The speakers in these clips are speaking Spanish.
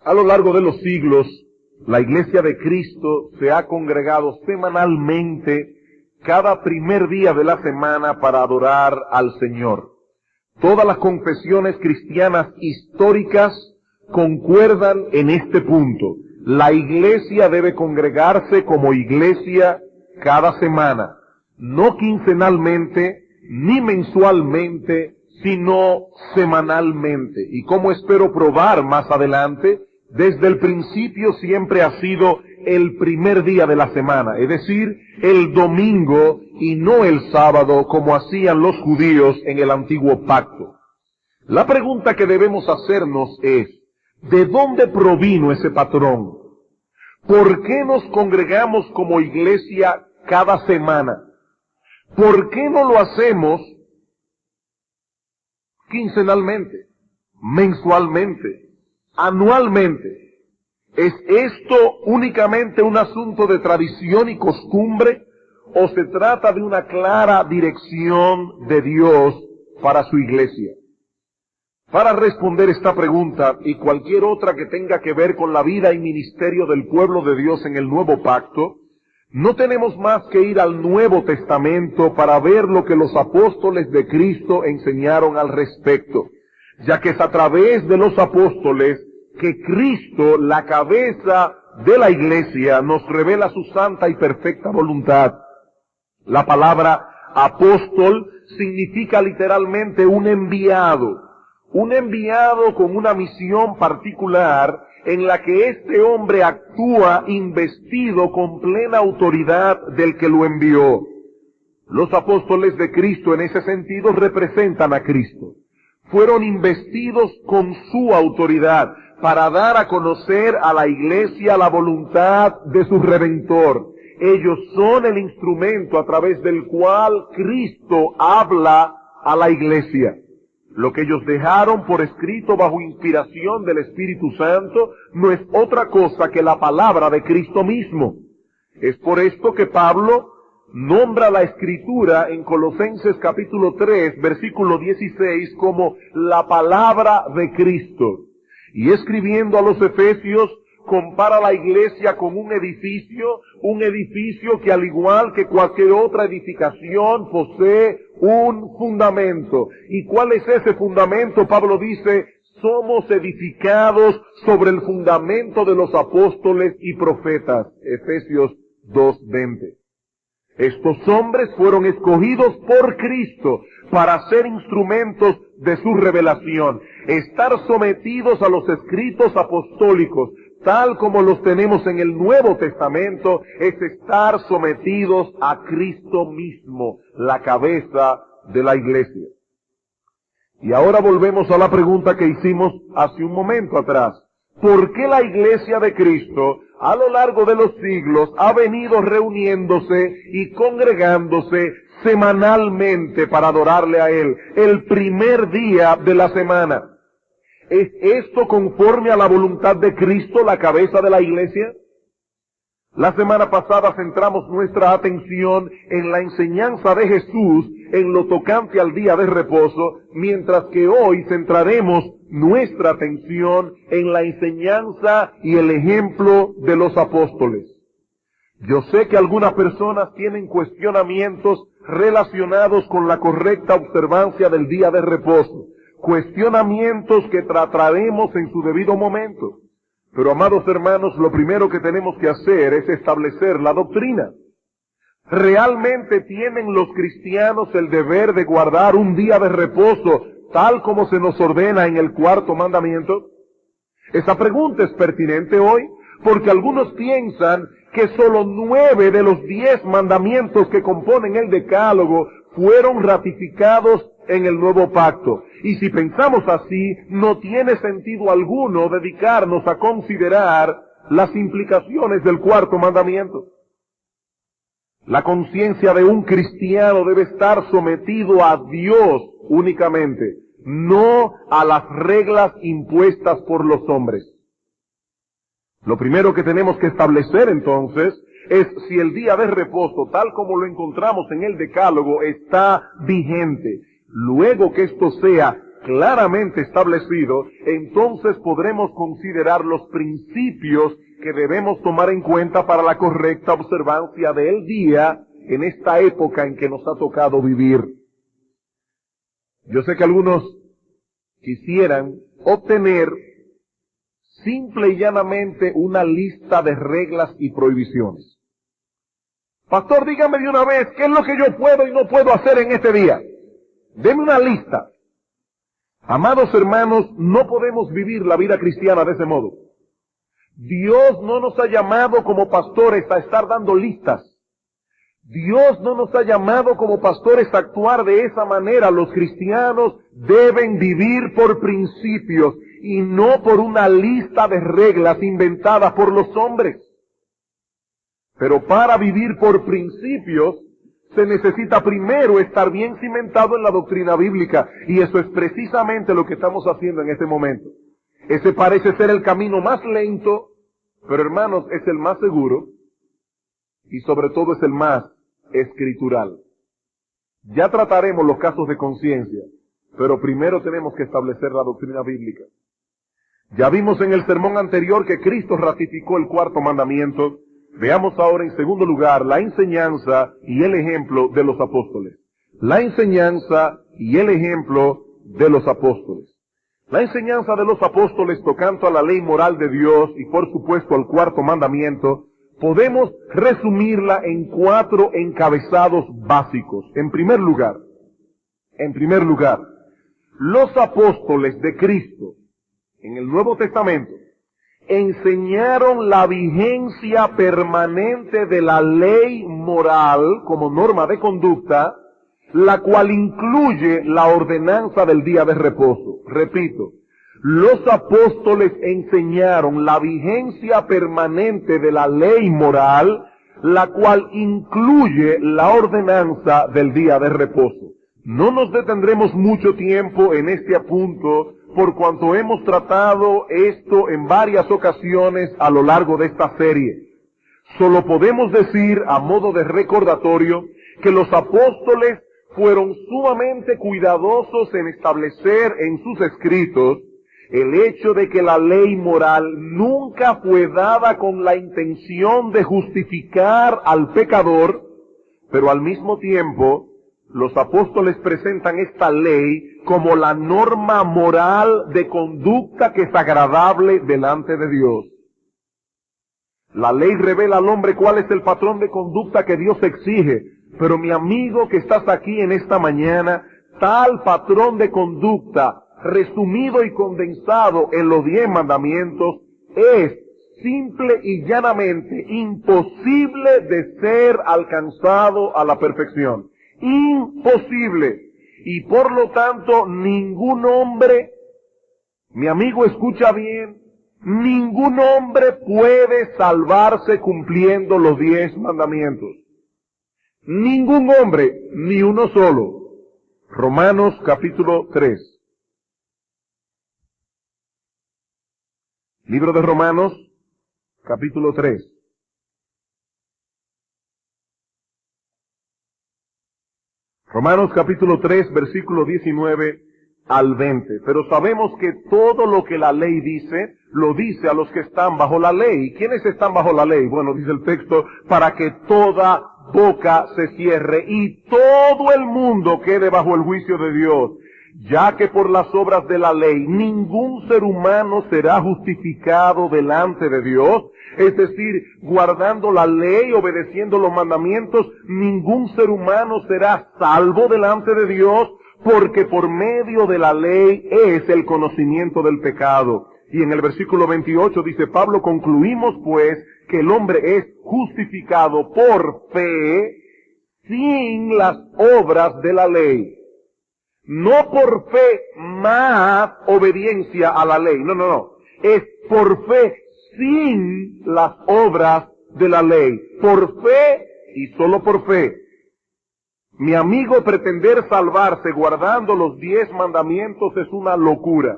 A lo largo de los siglos, la Iglesia de Cristo se ha congregado semanalmente cada primer día de la semana para adorar al Señor. Todas las confesiones cristianas históricas concuerdan en este punto. La Iglesia debe congregarse como iglesia cada semana, no quincenalmente ni mensualmente, sino semanalmente. Y como espero probar más adelante, desde el principio siempre ha sido el primer día de la semana, es decir, el domingo y no el sábado como hacían los judíos en el antiguo pacto. La pregunta que debemos hacernos es, ¿de dónde provino ese patrón? ¿Por qué nos congregamos como iglesia cada semana? ¿Por qué no lo hacemos quincenalmente, mensualmente, anualmente? ¿Es esto únicamente un asunto de tradición y costumbre o se trata de una clara dirección de Dios para su iglesia? Para responder esta pregunta y cualquier otra que tenga que ver con la vida y ministerio del pueblo de Dios en el Nuevo Pacto, no tenemos más que ir al Nuevo Testamento para ver lo que los apóstoles de Cristo enseñaron al respecto, ya que es a través de los apóstoles que Cristo, la cabeza de la iglesia, nos revela su santa y perfecta voluntad. La palabra apóstol significa literalmente un enviado con una misión particular en la que este hombre actúa investido con plena autoridad del que lo envió. Los apóstoles de Cristo en ese sentido representan a Cristo. Fueron investidos con su autoridad para dar a conocer a la iglesia la voluntad de su Redentor. Ellos son el instrumento a través del cual Cristo habla a la iglesia. Lo que ellos dejaron por escrito bajo inspiración del Espíritu Santo no es otra cosa que la palabra de Cristo mismo. Es por esto que Pablo nombra la Escritura en Colosenses capítulo 3, versículo 16 como la palabra de Cristo. Y escribiendo a los Efesios, compara la iglesia con un edificio que al igual que cualquier otra edificación posee un fundamento. ¿Y cuál es ese fundamento? Pablo dice, somos edificados sobre el fundamento de los apóstoles y profetas. Efesios 2:20. Estos hombres fueron escogidos por Cristo para ser instrumentos de su revelación. Estar sometidos a los escritos apostólicos, tal como los tenemos en el Nuevo Testamento, es estar sometidos a Cristo mismo, la cabeza de la iglesia. Y ahora volvemos a la pregunta que hicimos hace un momento atrás. ¿Por qué la iglesia de Cristo a lo largo de los siglos ha venido reuniéndose y congregándose semanalmente para adorarle a Él, el primer día de la semana? ¿Es esto conforme a la voluntad de Cristo, la cabeza de la iglesia? La semana pasada centramos nuestra atención en la enseñanza de Jesús en lo tocante al día de reposo, mientras que hoy centraremos nuestra atención en la enseñanza y el ejemplo de los apóstoles. Yo sé que algunas personas tienen cuestionamientos relacionados con la correcta observancia del día de reposo, cuestionamientos que trataremos en su debido momento. Pero, amados hermanos, lo primero que tenemos que hacer es establecer la doctrina. ¿Realmente tienen los cristianos el deber de guardar un día de reposo tal como se nos ordena en el cuarto mandamiento? Esa pregunta es pertinente hoy porque algunos piensan que solo 9 de los 10 mandamientos que componen el Decálogo fueron ratificados en el nuevo pacto. Y si pensamos así, no tiene sentido alguno dedicarnos a considerar las implicaciones del cuarto mandamiento. La conciencia de un cristiano debe estar sometido a Dios únicamente, no a las reglas impuestas por los hombres. Lo primero que tenemos que establecer entonces es si el día de reposo, tal como lo encontramos en el Decálogo, está vigente. Luego que esto sea claramente establecido, entonces podremos considerar los principios que debemos tomar en cuenta para la correcta observancia del día en esta época en que nos ha tocado vivir. Yo sé que algunos quisieran obtener simple y llanamente una lista de reglas y prohibiciones. Pastor, dígame de una vez, ¿qué es lo que yo puedo y no puedo hacer en este día? Deme una lista. Amados hermanos, no podemos vivir la vida cristiana de ese modo. Dios no nos ha llamado como pastores a estar dando listas. Dios no nos ha llamado como pastores a actuar de esa manera. Los cristianos deben vivir por principios y no por una lista de reglas inventadas por los hombres. Pero para vivir por principios se necesita primero estar bien cimentado en la doctrina bíblica, y eso es precisamente lo que estamos haciendo en este momento. Ese parece ser el camino más lento, pero hermanos, es el más seguro y sobre todo es el más escritural. Ya trataremos los casos de conciencia, pero primero tenemos que establecer la doctrina bíblica. Ya vimos en el sermón anterior que Cristo ratificó el cuarto mandamiento. Veamos ahora en segundo lugar la enseñanza y el ejemplo de los apóstoles. La enseñanza y el ejemplo de los apóstoles. La enseñanza de los apóstoles tocante a la ley moral de Dios y por supuesto al cuarto mandamiento, podemos resumirla en 4 encabezados básicos. En primer lugar, los apóstoles de Cristo en el Nuevo Testamento enseñaron la vigencia permanente de la ley moral como norma de conducta, la cual incluye la ordenanza del día de reposo. Repito, los apóstoles enseñaron la vigencia permanente de la ley moral, la cual incluye la ordenanza del día de reposo. No nos detendremos mucho tiempo en este apunto, por cuanto hemos tratado esto en varias ocasiones a lo largo de esta serie. Solo podemos decir, a modo de recordatorio, que los apóstoles fueron sumamente cuidadosos en establecer en sus escritos el hecho de que la ley moral nunca fue dada con la intención de justificar al pecador, pero al mismo tiempo los apóstoles presentan esta ley como la norma moral de conducta que es agradable delante de Dios. La ley revela al hombre cuál es el patrón de conducta que Dios exige, pero mi amigo que estás aquí en esta mañana, tal patrón de conducta, resumido y condensado en los 10 mandamientos, es simple y llanamente imposible de ser alcanzado a la perfección. Imposible. Y por lo tanto, ningún hombre, mi amigo escucha bien, ningún hombre puede salvarse cumpliendo los 10 mandamientos. Ningún hombre, ni uno solo. Romanos capítulo 3. Libro de Romanos, capítulo 3. Romanos capítulo 3, versículo 19 al 20. Pero sabemos que todo lo que la ley dice, lo dice a los que están bajo la ley. ¿Quiénes están bajo la ley? Bueno, dice el texto, para que toda boca se cierre y todo el mundo quede bajo el juicio de Dios. Ya que por las obras de la ley ningún ser humano será justificado delante de Dios, es decir, guardando la ley, obedeciendo los mandamientos, ningún ser humano será salvo delante de Dios, porque por medio de la ley es el conocimiento del pecado. Y en el versículo 28 dice Pablo, concluimos pues que el hombre es justificado por fe sin las obras de la ley. No por fe más obediencia a la ley, no. Es por fe sin las obras de la ley. Por fe y solo por fe. Mi amigo, pretender salvarse guardando los 10 mandamientos es una locura.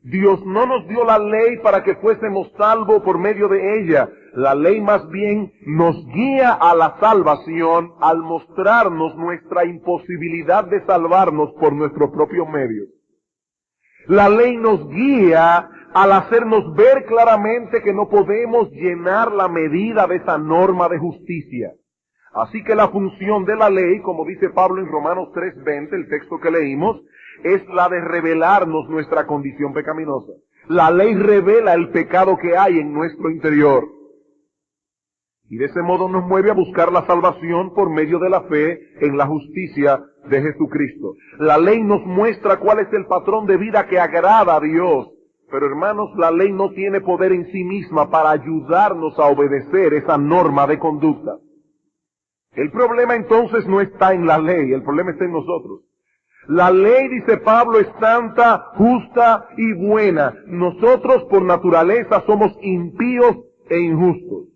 Dios no nos dio la ley para que fuésemos salvos por medio de ella. La ley más bien nos guía a la salvación al mostrarnos nuestra imposibilidad de salvarnos por nuestros propios medios. La ley nos guía al hacernos ver claramente que no podemos llenar la medida de esa norma de justicia. Así que la función de la ley, como dice Pablo en Romanos 3:20, el texto que leímos, es la de revelarnos nuestra condición pecaminosa. La ley revela el pecado que hay en nuestro interior. Y de ese modo nos mueve a buscar la salvación por medio de la fe en la justicia de Jesucristo. La ley nos muestra cuál es el patrón de vida que agrada a Dios. Pero hermanos, la ley no tiene poder en sí misma para ayudarnos a obedecer esa norma de conducta. El problema entonces no está en la ley, el problema está en nosotros. La ley, dice Pablo, es santa, justa y buena. Nosotros por naturaleza somos impíos e injustos.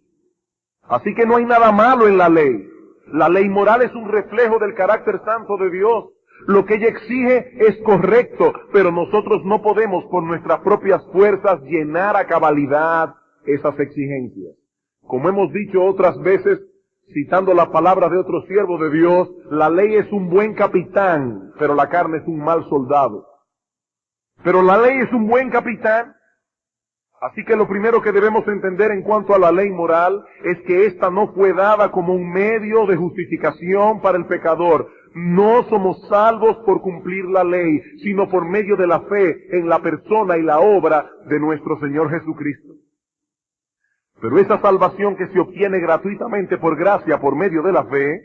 Así que no hay nada malo en la ley. La ley moral es un reflejo del carácter santo de Dios. Lo que ella exige es correcto, pero nosotros no podemos por nuestras propias fuerzas llenar a cabalidad esas exigencias. Como hemos dicho otras veces, citando las palabras de otro siervo de Dios, la ley es un buen capitán, pero la carne es un mal soldado. Pero la ley es un buen capitán. Así que lo primero que debemos entender en cuanto a la ley moral es que ésta no fue dada como un medio de justificación para el pecador. No somos salvos por cumplir la ley, sino por medio de la fe en la persona y la obra de nuestro Señor Jesucristo. Pero esa salvación que se obtiene gratuitamente por gracia por medio de la fe,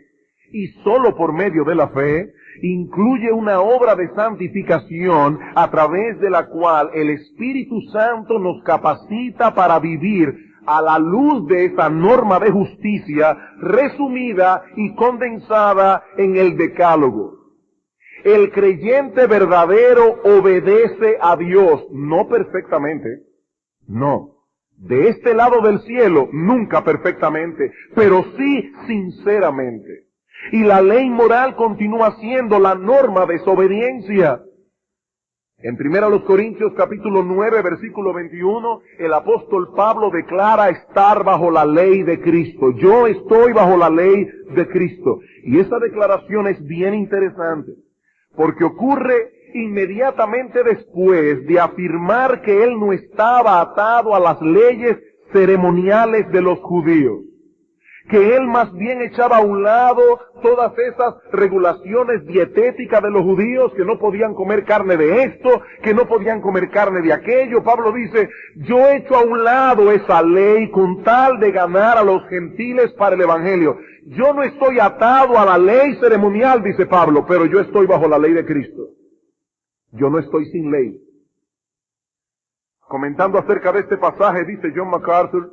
y solo por medio de la fe, incluye una obra de santificación a través de la cual el Espíritu Santo nos capacita para vivir a la luz de esa norma de justicia resumida y condensada en el Decálogo. El creyente verdadero obedece a Dios, no perfectamente, no. De este lado del cielo, nunca perfectamente, pero sí sinceramente. Y la ley moral continúa siendo la norma de desobediencia. En 1 Corintios capítulo 9, versículo 21, el apóstol Pablo declara estar bajo la ley de Cristo. Yo estoy bajo la ley de Cristo. Y esa declaración es bien interesante, porque ocurre inmediatamente después de afirmar que él no estaba atado a las leyes ceremoniales de los judíos, que él más bien echaba a un lado todas esas regulaciones dietéticas de los judíos, que no podían comer carne de esto, que no podían comer carne de aquello. Pablo dice, yo echo a un lado esa ley con tal de ganar a los gentiles para el evangelio. Yo no estoy atado a la ley ceremonial, dice Pablo, pero yo estoy bajo la ley de Cristo. Yo no estoy sin ley. Comentando acerca de este pasaje, dice John MacArthur,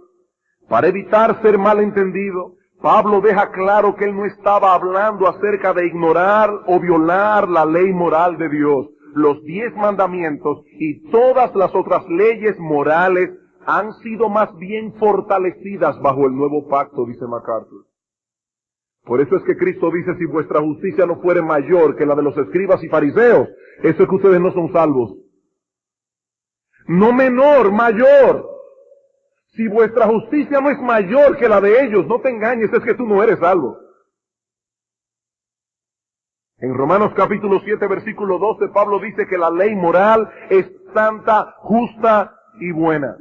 para evitar ser malentendido, Pablo deja claro que él no estaba hablando acerca de ignorar o violar la ley moral de Dios. Los 10 mandamientos y todas las otras leyes morales han sido más bien fortalecidas bajo el nuevo pacto, dice MacArthur. Por eso es que Cristo dice, si vuestra justicia no fuere mayor que la de los escribas y fariseos, eso es que ustedes no son salvos. No menor, mayor. Si vuestra justicia no es mayor que la de ellos, no te engañes, es que tú no eres salvo. En Romanos capítulo 7, versículo 12, Pablo dice que la ley moral es santa, justa y buena.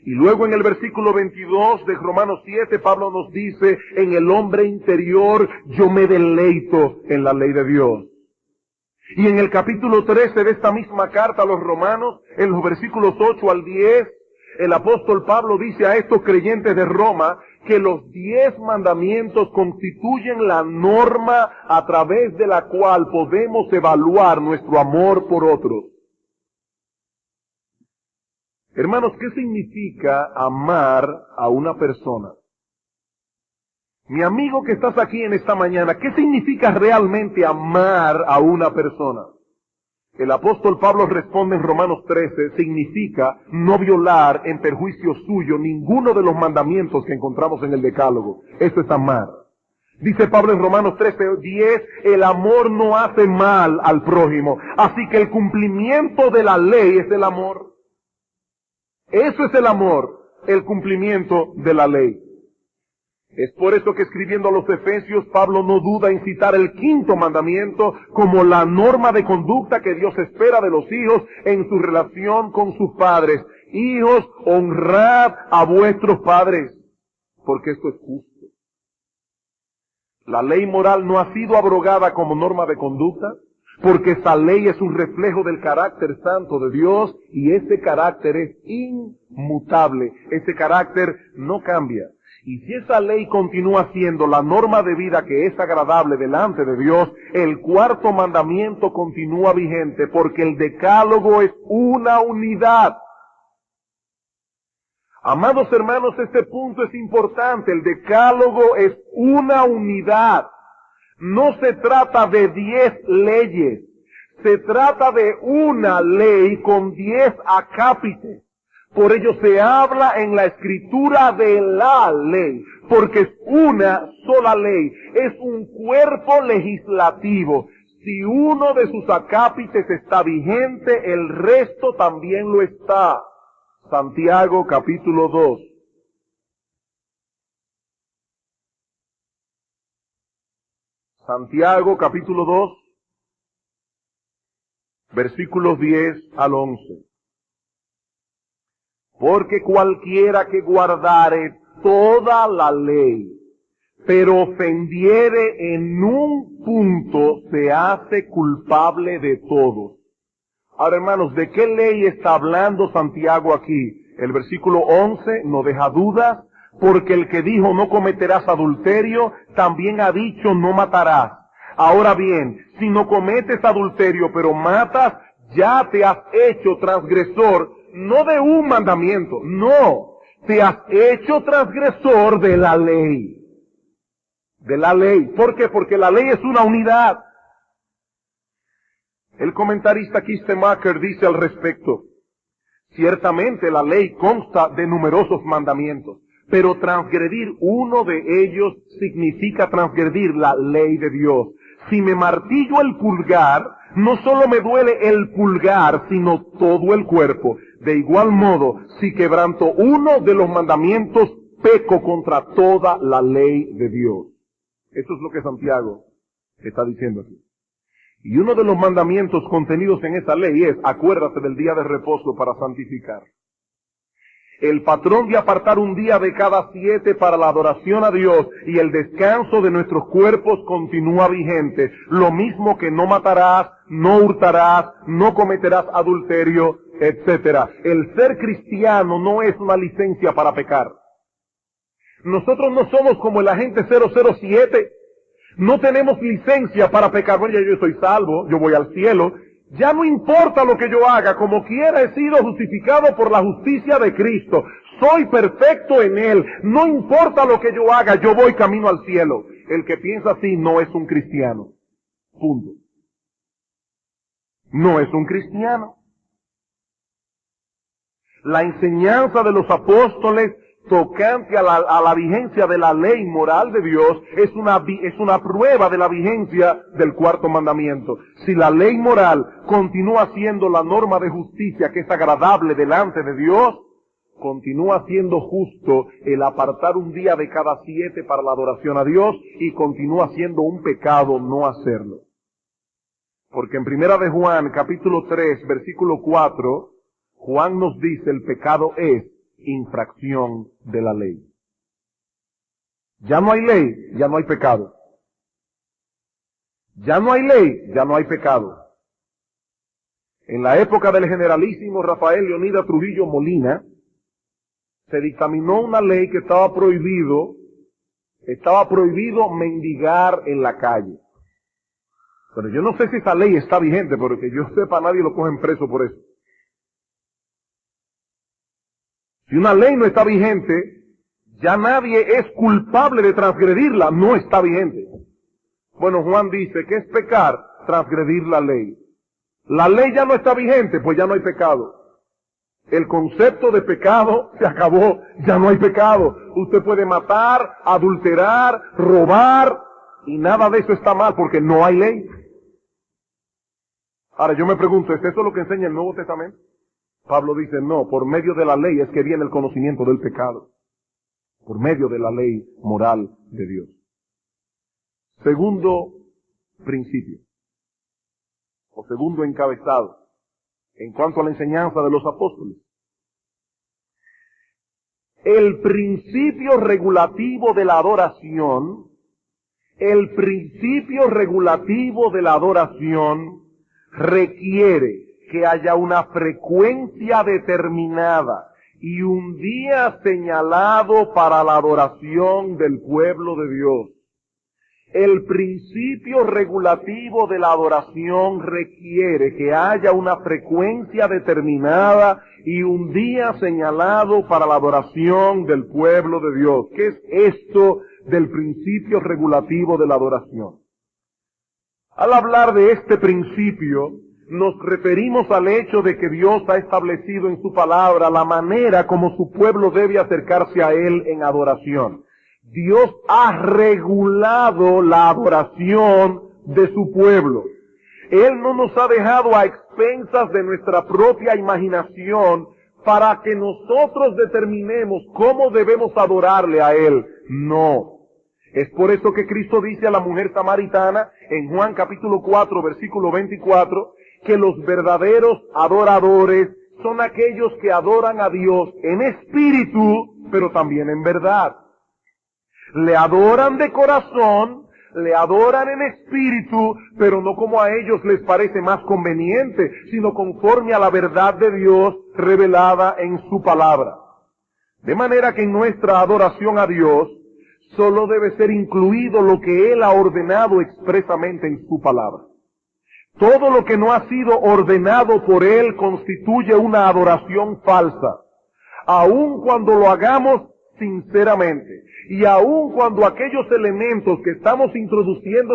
Y luego en el versículo 22 de Romanos 7, Pablo nos dice, en el hombre interior yo me deleito en la ley de Dios. Y en el capítulo 13 de esta misma carta a los romanos, en los versículos 8 al 10, el apóstol Pablo dice a estos creyentes de Roma que los 10 mandamientos constituyen la norma a través de la cual podemos evaluar nuestro amor por otros. Hermanos, ¿qué significa amar a una persona? Mi amigo que estás aquí en esta mañana, ¿qué significa realmente amar a una persona? El apóstol Pablo responde en Romanos 13, significa no violar en perjuicio suyo ninguno de los mandamientos que encontramos en el Decálogo. Eso es amar. Dice Pablo en Romanos 13:10, el amor no hace mal al prójimo. Así que el cumplimiento de la ley es el amor. Eso es el amor, el cumplimiento de la ley. Es por eso que escribiendo a los Efesios, Pablo no duda en citar el 5º mandamiento como la norma de conducta que Dios espera de los hijos en su relación con sus padres. Hijos, honrad a vuestros padres, porque esto es justo. La ley moral no ha sido abrogada como norma de conducta, porque esa ley es un reflejo del carácter santo de Dios y ese carácter es inmutable, ese carácter no cambia. Y si esa ley continúa siendo la norma de vida que es agradable delante de Dios, el 4º mandamiento continúa vigente porque el decálogo es una unidad. Amados hermanos, este punto es importante. El decálogo es una unidad. No se trata de 10 leyes. Se trata de una ley con 10 acápites. Por ello se habla en la escritura de la ley, porque es una sola ley, es un cuerpo legislativo. Si uno de sus acápites está vigente, el resto también lo está. Santiago capítulo 2. Santiago capítulo 2, versículos 10 al 11. Porque cualquiera que guardare toda la ley, pero ofendiere en un punto, se hace culpable de todo. Ahora, hermanos, ¿de qué ley está hablando Santiago aquí? El versículo 11 no deja dudas, porque el que dijo no cometerás adulterio, también ha dicho no matarás. Ahora bien, si no cometes adulterio pero matas, ya te has hecho transgresor, no de un mandamiento, no, te has hecho transgresor de la ley. De la ley. ¿Por qué? Porque la ley es una unidad. El comentarista Kistemaker dice al respecto: ciertamente la ley consta de numerosos mandamientos, pero transgredir uno de ellos significa transgredir la ley de Dios. Si me martillo el pulgar, no solo me duele el pulgar, sino todo el cuerpo. De igual modo, si quebranto uno de los mandamientos, peco contra toda la ley de Dios. Eso es lo que Santiago está diciendo aquí. Y uno de los mandamientos contenidos en esa ley es: acuérdate del día de reposo para santificar. El patrón de apartar un día de cada 7 para la adoración a Dios y el descanso de nuestros cuerpos continúa vigente. Lo mismo que no matarás, no hurtarás, no cometerás adulterio, etc. El ser cristiano no es una licencia para pecar. Nosotros no somos como el agente 007. No tenemos licencia para pecar. Bueno, ya yo soy salvo, yo voy al cielo. Ya no importa lo que yo haga, como quiera he sido justificado por la justicia de Cristo. Soy perfecto en Él. No importa lo que yo haga, yo voy camino al cielo. El que piensa así no es un cristiano. Punto. No es un cristiano. La enseñanza de los apóstoles tocante a la vigencia de la ley moral de Dios es una prueba de la vigencia del 4º mandamiento. Si la ley moral continúa siendo la norma de justicia que es agradable delante de Dios, continúa siendo justo el apartar un día de cada 7 para la adoración a Dios, y continúa siendo un pecado no hacerlo. Porque en 1 de Juan capítulo 3 versículo 4, Juan nos dice: el pecado es infracción de la ley. Ya no hay ley, ya no hay pecado. Ya no hay ley, ya no hay pecado. En la época del generalísimo Rafael Leonidas Trujillo Molina, se dictaminó una ley que estaba prohibido mendigar en la calle. Pero yo no sé si esa ley está vigente, pero que yo sepa, nadie lo cogen preso por eso. Si una ley no está vigente, ya nadie es culpable de transgredirla, no está vigente. Bueno, Juan dice que es pecar transgredir la ley. La ley ya no está vigente, pues ya no hay pecado. El concepto de pecado se acabó, ya no hay pecado. Usted puede matar, adulterar, robar, y nada de eso está mal porque no hay ley. Ahora yo me pregunto, ¿es eso lo que enseña el Nuevo Testamento? Pablo dice: no, por medio de la ley es que viene el conocimiento del pecado. por medio de la ley moral de Dios. Segundo principio, o segundo encabezado, en cuanto a la enseñanza de los apóstoles. El principio regulativo de la adoración, requiere que haya una frecuencia determinada y un día señalado para la adoración del pueblo de Dios. El principio regulativo de la adoración requiere que haya una frecuencia determinada y un día señalado para la adoración del pueblo de Dios. ¿Qué es esto del principio regulativo de la adoración? Al hablar de este principio, nos referimos al hecho de que Dios ha establecido en su palabra la manera como su pueblo debe acercarse a Él en adoración. Dios ha regulado la adoración de su pueblo. Él no nos ha dejado a expensas de nuestra propia imaginación para que nosotros determinemos cómo debemos adorarle a Él. No. Es por eso que Cristo dice a la mujer samaritana en Juan capítulo 4, versículo 24, que los verdaderos adoradores son aquellos que adoran a Dios en espíritu, pero también en verdad. Le adoran de corazón, le adoran en espíritu, pero no como a ellos les parece más conveniente, sino conforme a la verdad de Dios revelada en su palabra. De manera que en nuestra adoración a Dios solo debe ser incluido lo que Él ha ordenado expresamente en su palabra. Todo lo que no ha sido ordenado por Él constituye una adoración falsa, aun cuando lo hagamos sinceramente, y aun cuando aquellos elementos que estamos introduciendo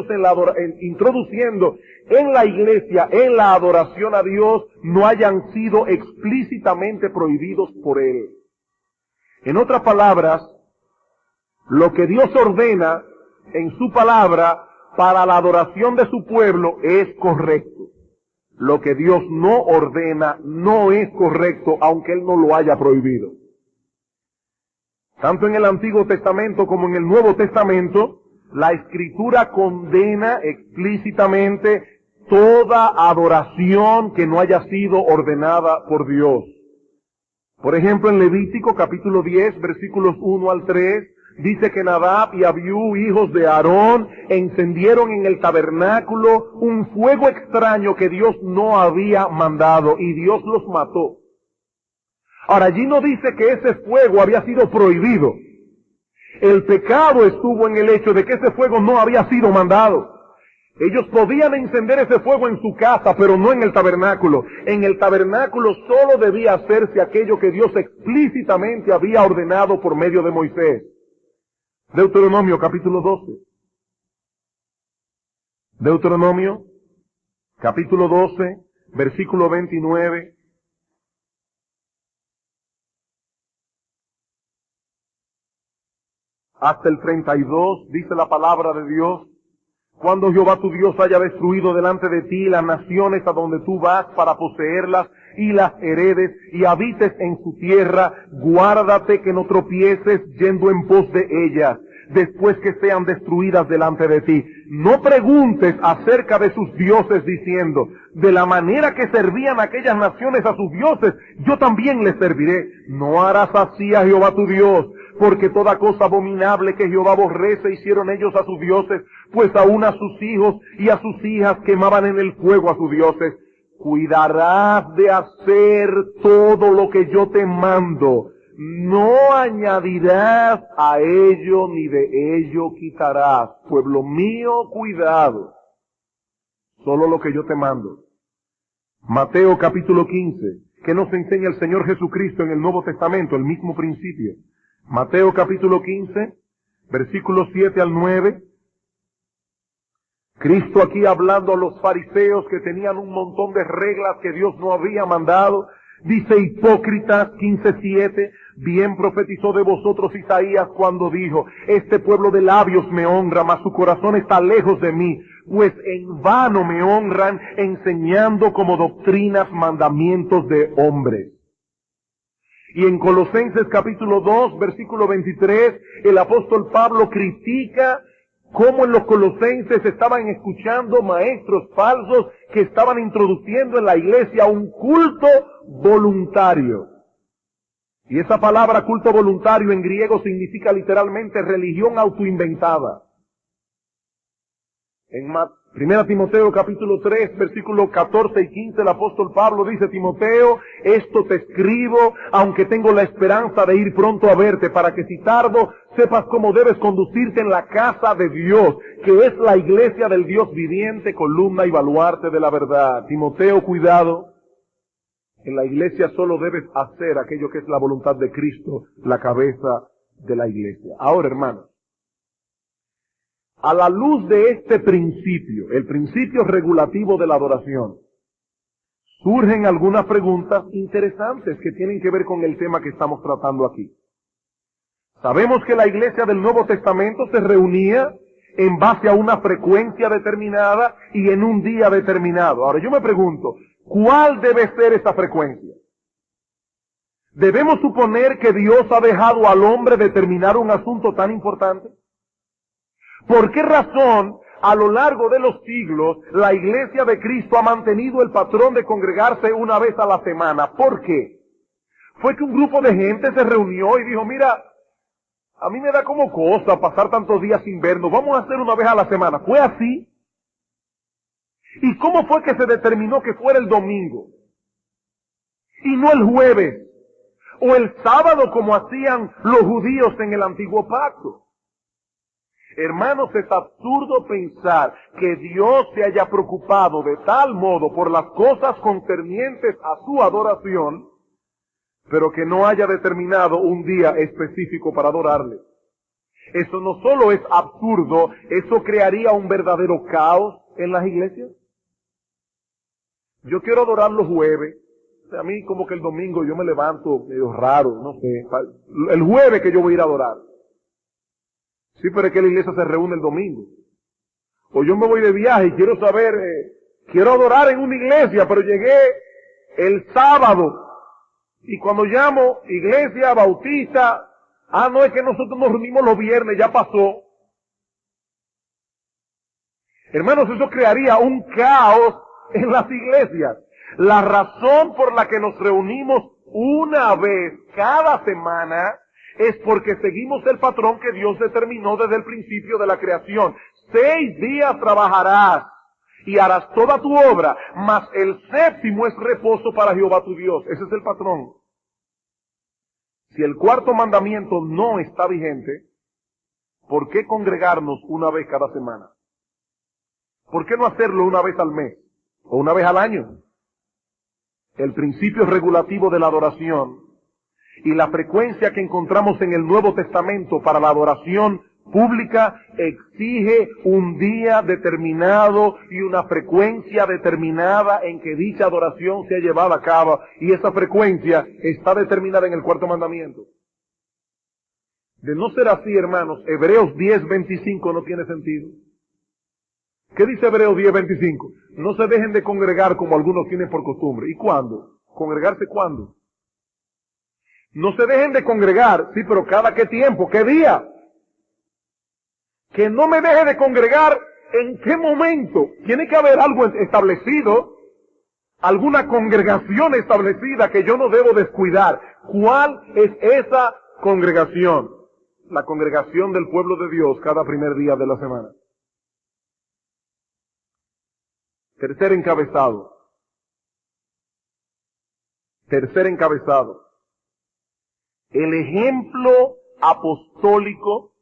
en la iglesia, en la adoración a Dios, no hayan sido explícitamente prohibidos por Él. En otras palabras, lo que Dios ordena en su palabra para la adoración de su pueblo es correcto. Lo que Dios no ordena no es correcto, aunque Él no lo haya prohibido. Tanto en el Antiguo Testamento como en el Nuevo Testamento, la Escritura condena explícitamente toda adoración que no haya sido ordenada por Dios. Por ejemplo, en Levítico capítulo 10, versículos 1 al 3, dice que Nadab y Abiú, hijos de Aarón, encendieron en el tabernáculo un fuego extraño que Dios no había mandado, y Dios los mató. Ahora, allí no dice que ese fuego había sido prohibido. El pecado estuvo en el hecho de que ese fuego no había sido mandado. Ellos podían encender ese fuego en su casa, pero no en el tabernáculo. En el tabernáculo solo debía hacerse aquello que Dios explícitamente había ordenado por medio de Moisés. Deuteronomio capítulo 12. Deuteronomio capítulo 12, versículo 29. Hasta el 32, dice la palabra de Dios: cuando Jehová tu Dios haya destruido delante de ti las naciones a donde tú vas para poseerlas y las heredes y habites en su tierra, guárdate que no tropieces yendo en pos de ellas, después que sean destruidas delante de ti. No preguntes acerca de sus dioses diciendo, de la manera que servían aquellas naciones a sus dioses, yo también les serviré. No harás así a Jehová tu Dios, porque toda cosa abominable que Jehová aborrece hicieron ellos a sus dioses, pues aún a sus hijos y a sus hijas quemaban en el fuego a sus dioses. Cuidarás de hacer todo lo que yo te mando. No añadirás a ello ni de ello quitarás. Pueblo mío, cuidado. Solo lo que yo te mando. Mateo capítulo 15. ¿Qué nos enseña el Señor Jesucristo en el Nuevo Testamento? El mismo principio. Mateo capítulo 15, versículos 7 al 9. Cristo aquí hablando a los fariseos que tenían un montón de reglas que Dios no había mandado. Dice: hipócritas, 15:7, bien profetizó de vosotros Isaías cuando dijo: este pueblo de labios me honra, mas su corazón está lejos de mí, pues en vano me honran, enseñando como doctrinas mandamientos de hombres. Y en Colosenses capítulo 2, versículo 23, el apóstol Pablo critica cómo en los colosenses estaban escuchando maestros falsos que estaban introduciendo en la iglesia un culto voluntario. Y esa palabra culto voluntario en griego significa literalmente religión autoinventada. En 1 Timoteo capítulo 3, versículos 14 y 15, el apóstol Pablo dice: Timoteo, esto te escribo, aunque tengo la esperanza de ir pronto a verte, para que si tardo, sepas cómo debes conducirte en la casa de Dios, que es la iglesia del Dios viviente, columna y baluarte de la verdad. Timoteo, cuidado. En la iglesia solo debes hacer aquello que es la voluntad de Cristo, la cabeza de la iglesia. Ahora, hermanos, a la luz de este principio, el principio regulativo de la adoración, surgen algunas preguntas interesantes que tienen que ver con el tema que estamos tratando aquí. Sabemos que la iglesia del Nuevo Testamento se reunía en base a una frecuencia determinada y en un día determinado. Ahora yo me pregunto, ¿cuál debe ser esa frecuencia? ¿Debemos suponer que Dios ha dejado al hombre determinar un asunto tan importante? ¿Por qué razón, a lo largo de los siglos, la iglesia de Cristo ha mantenido el patrón de congregarse una vez a la semana? ¿Por qué? Fue que un grupo de gente se reunió y dijo: mira, a mí me da como cosa pasar tantos días sin vernos, vamos a hacer una vez a la semana. ¿Fue así? ¿Y cómo fue que se determinó que fuera el domingo? Y no el jueves, o el sábado como hacían los judíos en el antiguo pacto. Hermanos, es absurdo pensar que Dios se haya preocupado de tal modo por las cosas concernientes a su adoración, pero que no haya determinado un día específico para adorarle. Eso no solo es absurdo, eso crearía un verdadero caos en las iglesias. Yo quiero adorar los jueves. A mí como que el domingo yo me levanto medio raro, no sé. El jueves que yo voy a ir a adorar. Sí, pero es que la iglesia se reúne el domingo. O yo me voy de viaje y quiero saber, quiero adorar en una iglesia, pero llegué el sábado. Y cuando llamo iglesia bautista, no, es que nosotros nos reunimos los viernes, ya pasó. Hermanos, eso crearía un caos en las iglesias. La razón por la que nos reunimos una vez cada semana es porque seguimos el patrón que Dios determinó desde el principio de la creación. 6 días trabajarás y harás toda tu obra, mas el séptimo es reposo para Jehová tu Dios. Ese es el patrón. Si el cuarto mandamiento no está vigente, ¿por qué congregarnos una vez cada semana? ¿Por qué no hacerlo una vez al mes o una vez al año? El principio regulativo de la adoración y la frecuencia que encontramos en el Nuevo Testamento para la adoración pública exige un día determinado y una frecuencia determinada en que dicha adoración sea llevada a cabo, y esa frecuencia está determinada en el cuarto mandamiento. De no ser así, hermanos, Hebreos 10:25 no tiene sentido. ¿Qué dice Hebreos 10:25? No se dejen de congregar como algunos tienen por costumbre. ¿Y cuándo? ¿Congregarse cuándo? No se dejen de congregar, sí, pero ¿cada qué tiempo? ¿Qué día? Que no me deje de congregar, ¿en qué momento? Tiene que haber algo establecido, alguna congregación establecida que yo no debo descuidar. ¿Cuál es esa congregación? La congregación del pueblo de Dios cada primer día de la semana. Tercer encabezado. El ejemplo apostólico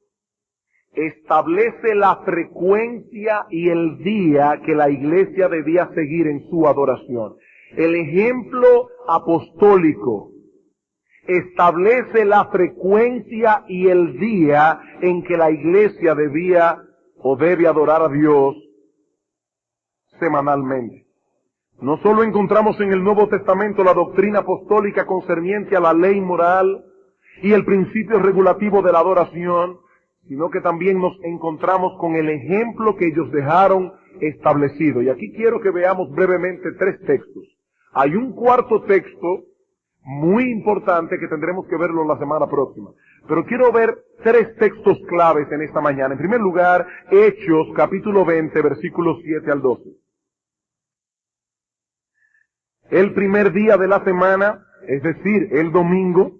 establece la frecuencia y el día que la iglesia debía seguir en su adoración. El ejemplo apostólico establece la frecuencia y el día en que la iglesia debía o debe adorar a Dios semanalmente. No solo encontramos en el Nuevo Testamento la doctrina apostólica concerniente a la ley moral y el principio regulativo de la adoración, sino que también nos encontramos con el ejemplo que ellos dejaron establecido. Y aquí quiero que veamos brevemente 3 textos. Hay un cuarto texto muy importante que tendremos que verlo la semana próxima. Pero quiero ver 3 textos claves en esta mañana. En primer lugar, Hechos, capítulo 20, versículos 7 al 12. El primer día de la semana, es decir, el domingo,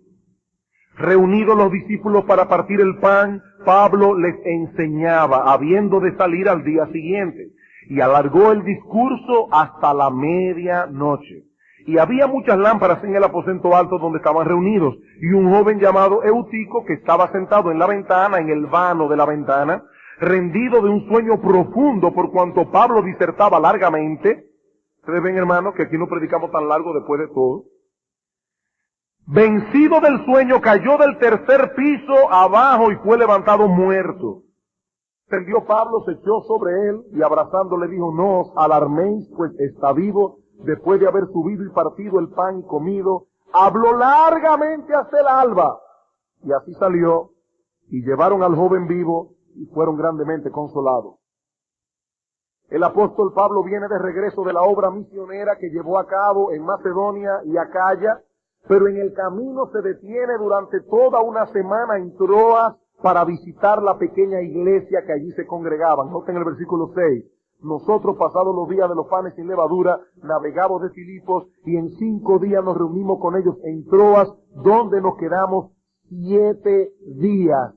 reunidos los discípulos para partir el pan, Pablo les enseñaba, habiendo de salir al día siguiente, y alargó el discurso hasta la medianoche. Y había muchas lámparas en el aposento alto donde estaban reunidos, y un joven llamado Eutico, que estaba sentado en la ventana, en el vano de la ventana, rendido de un sueño profundo por cuanto Pablo disertaba largamente. Ustedes ven, hermanos, que aquí no predicamos tan largo después de todo. Vencido del sueño, cayó del 3er piso abajo y fue levantado muerto. Tendió Pablo, se echó sobre él y abrazándole dijo: no os alarméis, pues está vivo. Después de haber subido y partido el pan y comido, habló largamente hasta el alba. Y así salió, y llevaron al joven vivo, y fueron grandemente consolados. El apóstol Pablo viene de regreso de la obra misionera que llevó a cabo en Macedonia y Acaya, pero en el camino se detiene durante toda una semana en Troas para visitar la pequeña iglesia que allí se congregaban. Noten el versículo 6. Nosotros, pasados los días de los panes sin levadura, navegamos de Filipos y en 5 días nos reunimos con ellos en Troas, donde nos quedamos 7 días.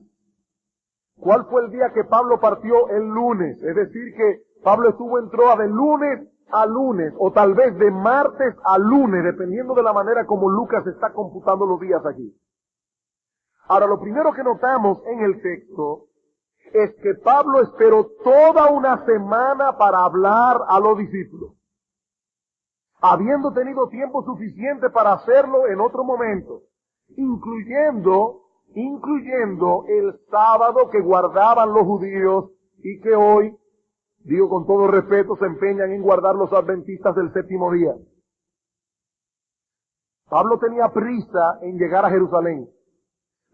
¿Cuál fue el día que Pablo partió? El lunes. Es decir que Pablo estuvo en Troas de lunes a lunes, o tal vez de martes a lunes, dependiendo de la manera como Lucas está computando los días aquí. Ahora, lo primero que notamos en el texto es que Pablo esperó toda una semana para hablar a los discípulos, habiendo tenido tiempo suficiente para hacerlo en otro momento, incluyendo el sábado que guardaban los judíos y que hoy, digo con todo respeto, se empeñan en guardar los adventistas del 7º día. Pablo tenía prisa en llegar a Jerusalén,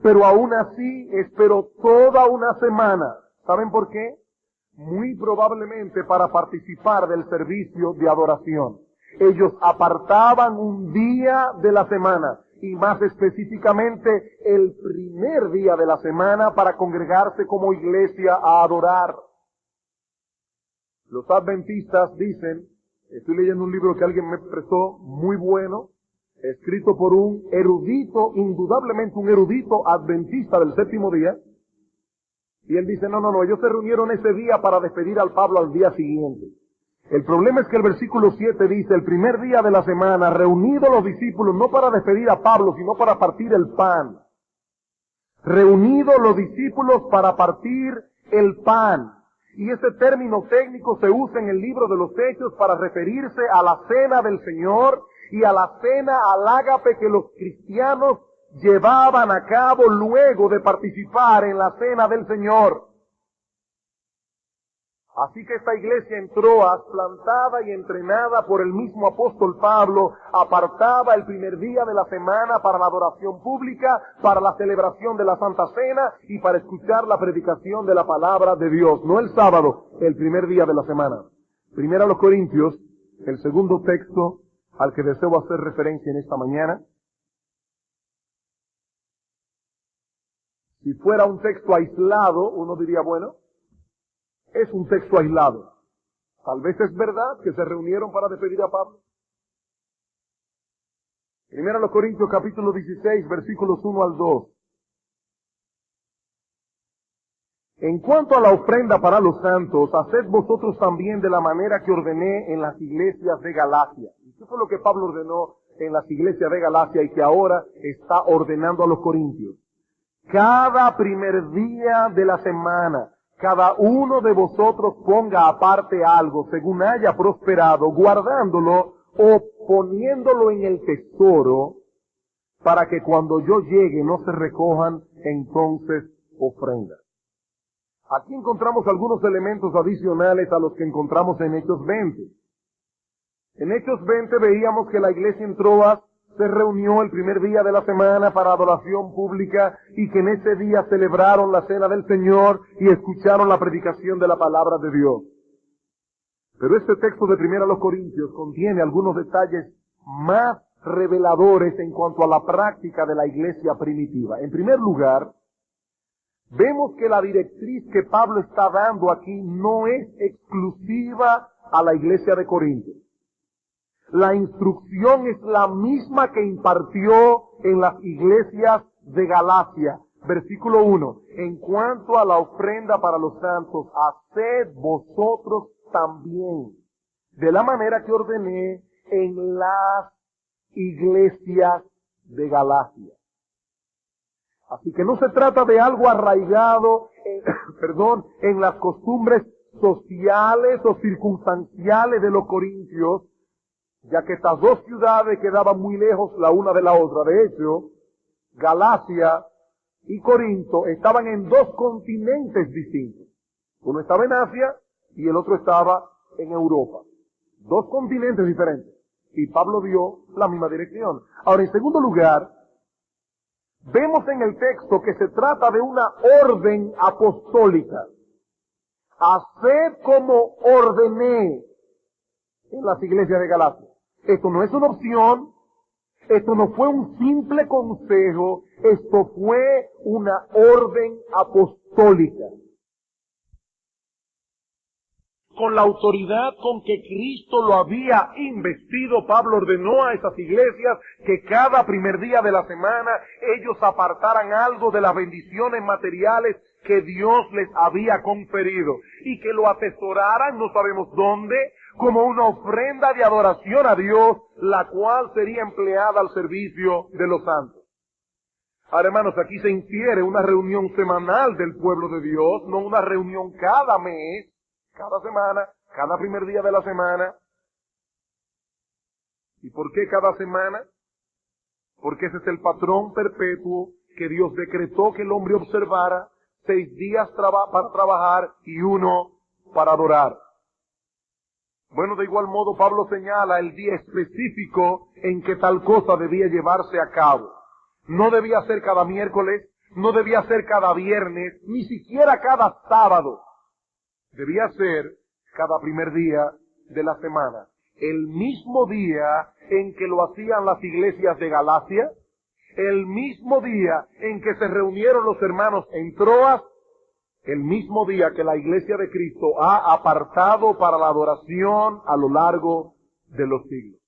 pero aún así esperó toda una semana. ¿Saben por qué? Muy probablemente para participar del servicio de adoración. Ellos apartaban un día de la semana, y más específicamente el primer día de la semana, para congregarse como iglesia a adorar. Los adventistas dicen, estoy leyendo un libro que alguien me prestó, muy bueno, escrito por un erudito, indudablemente un erudito adventista del 7º día, y él dice, no, ellos se reunieron ese día para despedir al Pablo al día siguiente. El problema es que el versículo 7 dice, el primer día de la semana, reunidos los discípulos, no para despedir a Pablo, sino para partir el pan. Reunidos los discípulos para partir el pan. Y ese término técnico se usa en el libro de los Hechos para referirse a la cena del Señor y a la cena al ágape que los cristianos llevaban a cabo luego de participar en la cena del Señor. Así que esta iglesia en Troas, plantada y entrenada por el mismo apóstol Pablo, apartaba el primer día de la semana para la adoración pública, para la celebración de la Santa Cena y para escuchar la predicación de la palabra de Dios. No el sábado, el primer día de la semana. Primero a los Corintios, el segundo texto al que deseo hacer referencia en esta mañana. Si fuera un texto aislado, uno diría, bueno, es un texto aislado. Tal vez es verdad que se reunieron para despedir a Pablo. Primero a los Corintios capítulo 16, versículos 1 al 2. En cuanto a la ofrenda para los santos, haced vosotros también de la manera que ordené en las iglesias de Galacia. ¿Y qué fue lo que Pablo ordenó en las iglesias de Galacia y que ahora está ordenando a los Corintios? Cada primer día de la semana, cada uno de vosotros ponga aparte algo según haya prosperado, guardándolo o poniéndolo en el tesoro, para que cuando yo llegue no se recojan entonces ofrendas. Aquí encontramos algunos elementos adicionales a los que encontramos en Hechos 20. En Hechos 20 veíamos que la iglesia en Troas se reunió el primer día de la semana para adoración pública y que en ese día celebraron la cena del Señor y escucharon la predicación de la palabra de Dios. Pero este texto de 1 Corintios contiene algunos detalles más reveladores en cuanto a la práctica de la iglesia primitiva. En primer lugar, vemos que la directriz que Pablo está dando aquí no es exclusiva a la iglesia de Corinto. La instrucción es la misma que impartió en las iglesias de Galacia. Versículo 1. En cuanto a la ofrenda para los santos, haced vosotros también, de la manera que ordené en las iglesias de Galacia. Así que no se trata de algo arraigado, en las costumbres sociales o circunstanciales de los corintios, ya que estas dos ciudades quedaban muy lejos la una de la otra. De hecho, Galacia y Corinto estaban en dos continentes distintos. Uno estaba en Asia y el otro estaba en Europa. Dos continentes diferentes. Y Pablo dio la misma dirección. Ahora, en segundo lugar, vemos en el texto que se trata de una orden apostólica. Haced como ordené en las iglesias de Galacia. Esto no es una opción, esto no fue un simple consejo, esto fue una orden apostólica. Con la autoridad con que Cristo lo había investido, Pablo ordenó a esas iglesias que cada primer día de la semana ellos apartaran algo de las bendiciones materiales que Dios les había conferido y que lo atesoraran, no sabemos dónde, como una ofrenda de adoración a Dios, la cual sería empleada al servicio de los santos. Ahora, hermanos, aquí se infiere una reunión semanal del pueblo de Dios, no una reunión cada mes, cada semana, cada primer día de la semana. ¿Y por qué cada semana? Porque ese es el patrón perpetuo que Dios decretó que el hombre observara, 6 días para trabajar y 1 para adorar. Bueno, de igual modo Pablo señala el día específico en que tal cosa debía llevarse a cabo. No debía ser cada miércoles, no debía ser cada viernes, ni siquiera cada sábado. Debía ser cada primer día de la semana. El mismo día en que lo hacían las iglesias de Galacia, el mismo día en que se reunieron los hermanos en Troas, el mismo día que la iglesia de Cristo ha apartado para la adoración a lo largo de los siglos.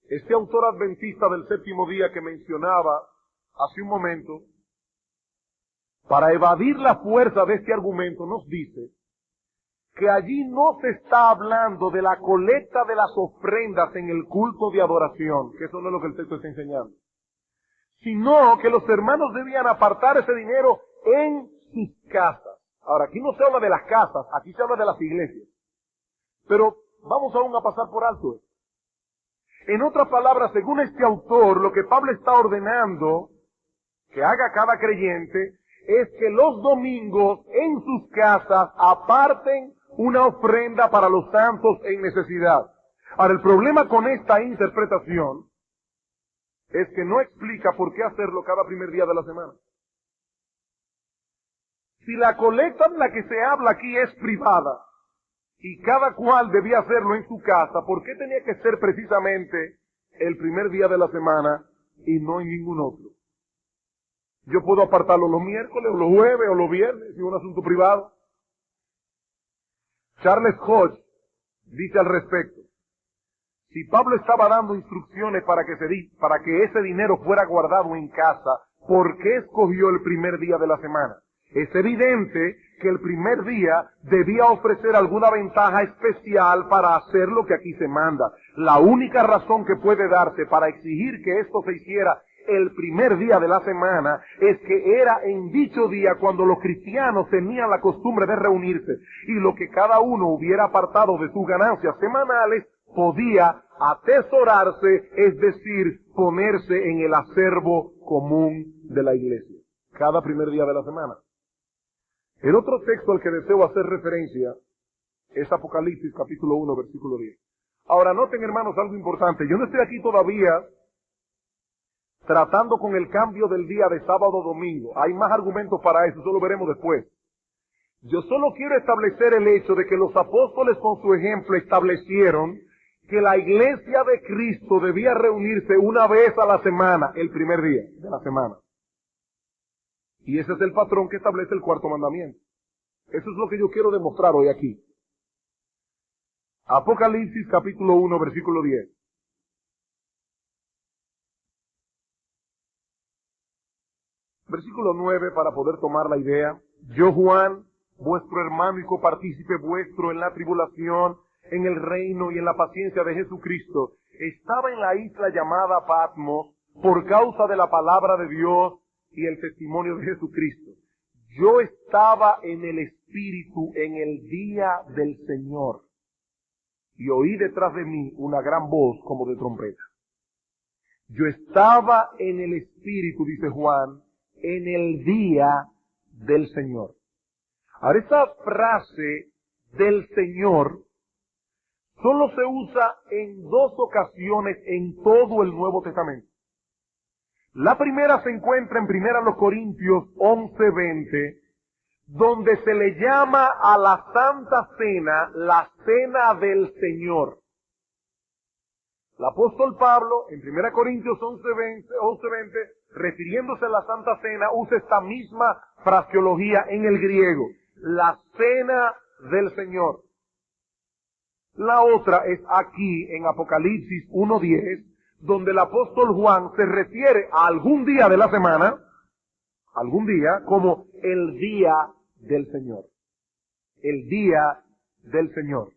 Este autor adventista del séptimo día que mencionaba hace un momento, para evadir la fuerza de este argumento, nos dice que allí no se está hablando de la colecta de las ofrendas en el culto de adoración, que eso no es lo que el texto está enseñando, sino que los hermanos debían apartar ese dinero en sus casas. Ahora, aquí no se habla de las casas, aquí se habla de las iglesias. Pero vamos aún a pasar por alto esto. En otras palabras, según este autor, lo que Pablo está ordenando que haga cada creyente es que los domingos en sus casas aparten una ofrenda para los santos en necesidad. Ahora, el problema con esta interpretación es que no explica por qué hacerlo cada primer día de la semana. Si la colecta de la que se habla aquí es privada y cada cual debía hacerlo en su casa, ¿por qué tenía que ser precisamente el primer día de la semana y no en ningún otro? Yo puedo apartarlo los miércoles, o los jueves, o los viernes, si es un asunto privado. Charles Hodge dice al respecto: si Pablo estaba dando instrucciones para que ese dinero fuera guardado en casa, ¿por qué escogió el primer día de la semana? Es evidente que el primer día debía ofrecer alguna ventaja especial para hacer lo que aquí se manda. La única razón que puede darse para exigir que esto se hiciera el primer día de la semana es que era en dicho día cuando los cristianos tenían la costumbre de reunirse y lo que cada uno hubiera apartado de sus ganancias semanales podía atesorarse, es decir, ponerse en el acervo común de la iglesia, cada primer día de la semana. El otro texto al que deseo hacer referencia es Apocalipsis capítulo 1, versículo 10. Ahora noten, hermanos, algo importante. Yo no estoy aquí todavía tratando con el cambio del día de sábado a domingo. Hay más argumentos para eso, eso lo veremos después. Yo solo quiero establecer el hecho de que los apóstoles con su ejemplo establecieron que la iglesia de Cristo debía reunirse una vez a la semana, el primer día de la semana. Y ese es el patrón que establece el cuarto mandamiento. Eso es lo que yo quiero demostrar hoy aquí. Apocalipsis capítulo 1, versículo 10. Versículo 9, para poder tomar la idea. Yo, Juan, vuestro hermano y copartícipe vuestro en la tribulación, en el reino y en la paciencia de Jesucristo, estaba en la isla llamada Patmos por causa de la palabra de Dios y el testimonio de Jesucristo. Yo estaba en el Espíritu en el día del Señor y oí detrás de mí una gran voz como de trompeta. Yo estaba en el Espíritu, dice Juan, en el día del Señor. Ahora, esta frase del Señor solo se usa en dos ocasiones en todo el Nuevo Testamento. La primera se encuentra en 1 Corintios 11:20, donde se le llama a la Santa Cena la Cena del Señor. El apóstol Pablo, en 1 Corintios 11:20, refiriéndose a la Santa Cena, usa esta misma fraseología en el griego, la Cena del Señor. La otra es aquí en Apocalipsis 1:10, donde el apóstol Juan se refiere a algún día de la semana, algún día, como el día del Señor. El día del Señor.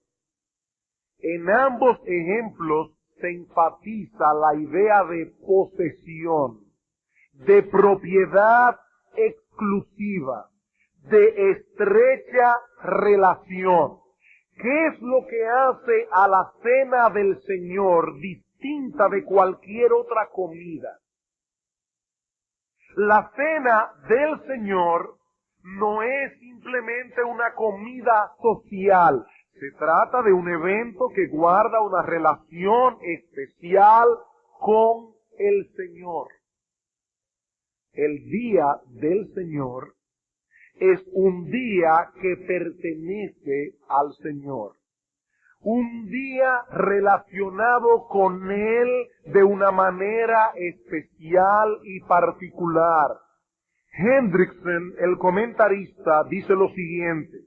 En ambos ejemplos se enfatiza la idea de posesión, de propiedad exclusiva, de estrecha relación. ¿Qué es lo que hace a la cena del Señor distinta de cualquier otra comida? La cena del Señor no es simplemente una comida social. Se trata de un evento que guarda una relación especial con el Señor. El día del Señor es un día que pertenece al Señor. Un día relacionado con Él de una manera especial y particular. Hendrickson, el comentarista, dice lo siguiente.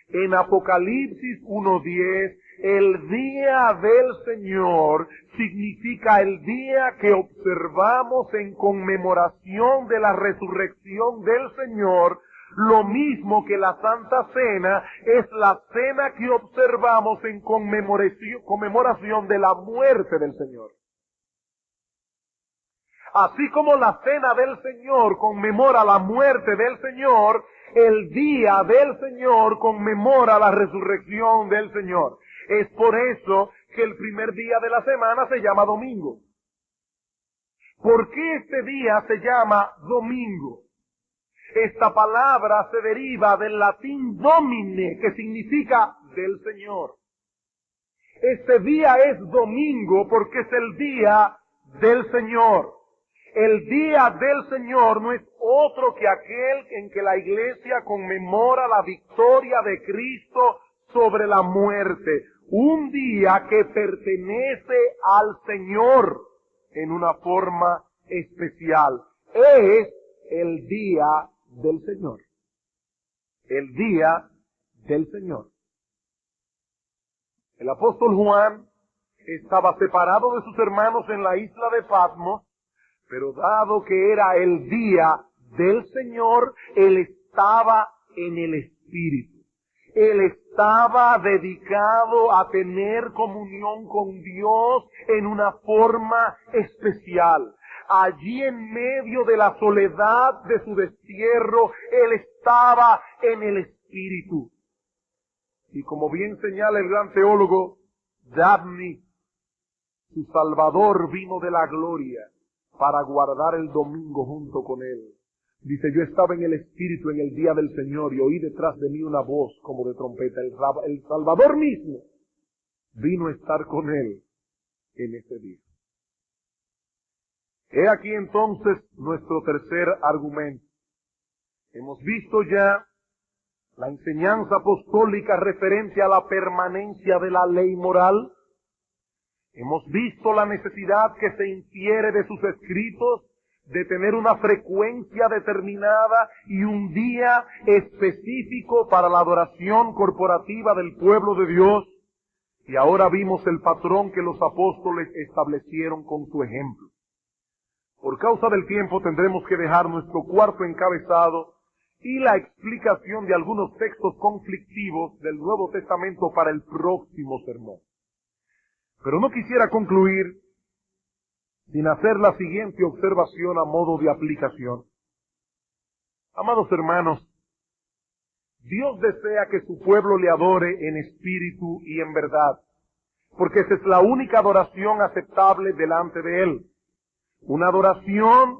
En Apocalipsis 1:10, el día del Señor significa el día que observamos en conmemoración de la resurrección del Señor, lo mismo que la Santa Cena es la cena que observamos en conmemoración de la muerte del Señor. Así como la cena del Señor conmemora la muerte del Señor, el día del Señor conmemora la resurrección del Señor. Es por eso que el primer día de la semana se llama domingo. ¿Por qué este día se llama domingo? Esta palabra se deriva del latín domine, que significa del Señor. Este día es domingo porque es el día del Señor. El día del Señor no es otro que aquel en que la iglesia conmemora la victoria de Cristo sobre la muerte. Un día que pertenece al Señor en una forma especial. Es el día del Señor. El día del Señor. El apóstol Juan estaba separado de sus hermanos en la isla de Patmos, pero dado que era el día del Señor, él estaba en el Espíritu. Él estaba dedicado a tener comunión con Dios en una forma especial. Allí en medio de la soledad de su destierro, él estaba en el Espíritu. Y como bien señala el gran teólogo Dabney, su Salvador vino de la gloria para guardar el domingo junto con él. Dice, yo estaba en el Espíritu en el día del Señor y oí detrás de mí una voz como de trompeta. El Salvador mismo vino a estar con él en ese día. He aquí entonces nuestro tercer argumento. Hemos visto ya la enseñanza apostólica referente a la permanencia de la ley moral. Hemos visto la necesidad que se infiere de sus escritos de tener una frecuencia determinada y un día específico para la adoración corporativa del pueblo de Dios. Y ahora vimos el patrón que los apóstoles establecieron con su ejemplo. Por causa del tiempo tendremos que dejar nuestro cuarto encabezado y la explicación de algunos textos conflictivos del Nuevo Testamento para el próximo sermón. Pero no quisiera concluir sin hacer la siguiente observación a modo de aplicación. Amados hermanos, Dios desea que su pueblo le adore en espíritu y en verdad, porque esa es la única adoración aceptable delante de Él. Una adoración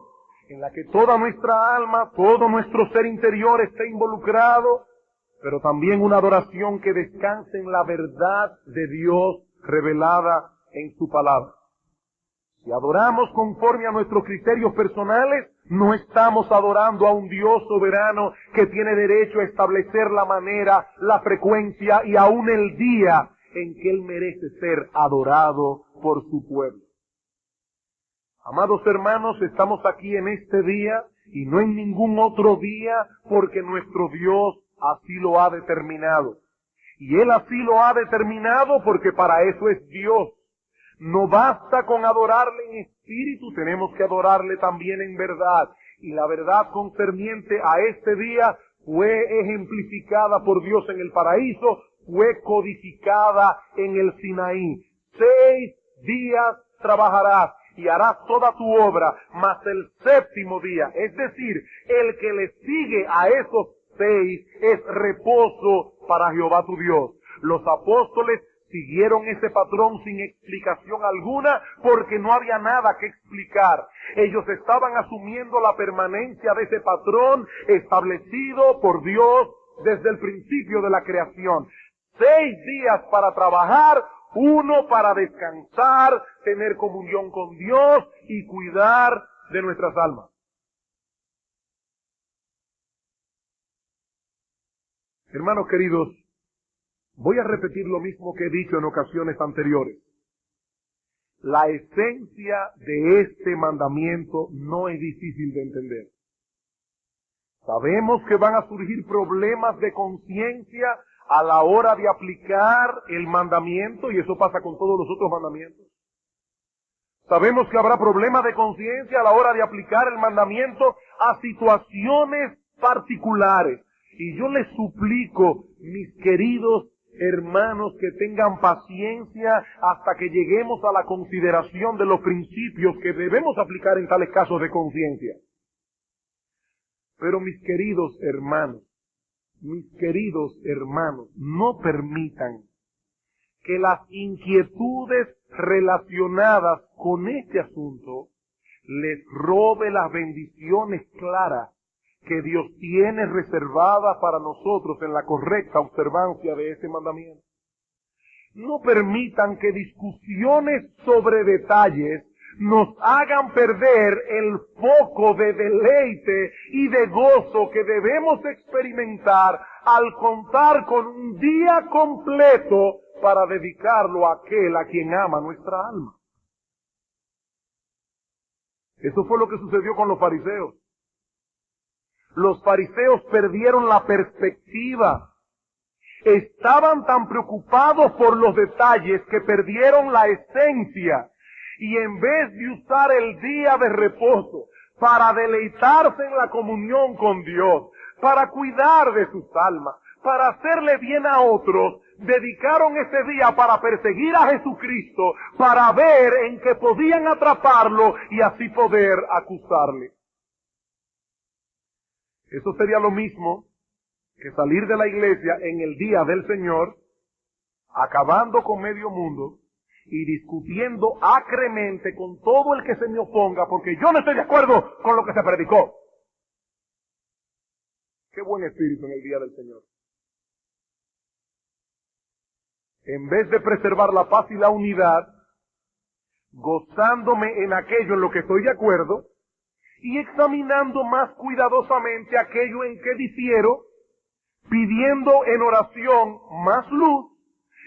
en la que toda nuestra alma, todo nuestro ser interior esté involucrado, pero también una adoración que descanse en la verdad de Dios revelada en su palabra. Si adoramos conforme a nuestros criterios personales, no estamos adorando a un Dios soberano que tiene derecho a establecer la manera, la frecuencia y aún el día en que Él merece ser adorado por su pueblo. Amados hermanos, estamos aquí en este día y no en ningún otro día porque nuestro Dios así lo ha determinado. Y Él así lo ha determinado porque para eso es Dios. No basta con adorarle en espíritu, tenemos que adorarle también en verdad. Y la verdad concerniente a este día fue ejemplificada por Dios en el paraíso, fue codificada en el Sinaí. 6 días trabajarás y harás toda tu obra, mas el séptimo día, es decir, el que le sigue a esos 6, es reposo para Jehová tu Dios. Los apóstoles siguieron ese patrón sin explicación alguna porque no había nada que explicar. Ellos estaban asumiendo la permanencia de ese patrón establecido por Dios desde el principio de la creación. 6 días para trabajar, 1 para descansar, tener comunión con Dios y cuidar de nuestras almas. Hermanos queridos, voy a repetir lo mismo que he dicho en ocasiones anteriores. La esencia de este mandamiento no es difícil de entender. Sabemos que van a surgir problemas de conciencia a la hora de aplicar el mandamiento, y eso pasa con todos los otros mandamientos. Sabemos que habrá problemas de conciencia a la hora de aplicar el mandamiento a situaciones particulares. Y yo les suplico, mis queridos hermanos, que tengan paciencia hasta que lleguemos a la consideración de los principios que debemos aplicar en tales casos de conciencia. Pero mis queridos hermanos, no permitan que las inquietudes relacionadas con este asunto les robe las bendiciones claras que Dios tiene reservadas para nosotros en la correcta observancia de este mandamiento. No permitan que discusiones sobre detalles nos hagan perder el foco de deleite y de gozo que debemos experimentar al contar con un día completo para dedicarlo a aquel a quien ama nuestra alma. Eso fue lo que sucedió con los fariseos. Los fariseos perdieron la perspectiva. Estaban tan preocupados por los detalles que perdieron la esencia. Y en vez de usar el día de reposo para deleitarse en la comunión con Dios, para cuidar de sus almas, para hacerle bien a otros, dedicaron ese día para perseguir a Jesucristo, para ver en qué podían atraparlo y así poder acusarle. Eso sería lo mismo que salir de la iglesia en el día del Señor, acabando con medio mundo y discutiendo acremente con todo el que se me oponga porque yo no estoy de acuerdo con lo que se predicó. Qué buen espíritu en el día del Señor. En vez de preservar la paz y la unidad, gozándome en aquello en lo que estoy de acuerdo, y examinando más cuidadosamente aquello en que difiero, pidiendo en oración más luz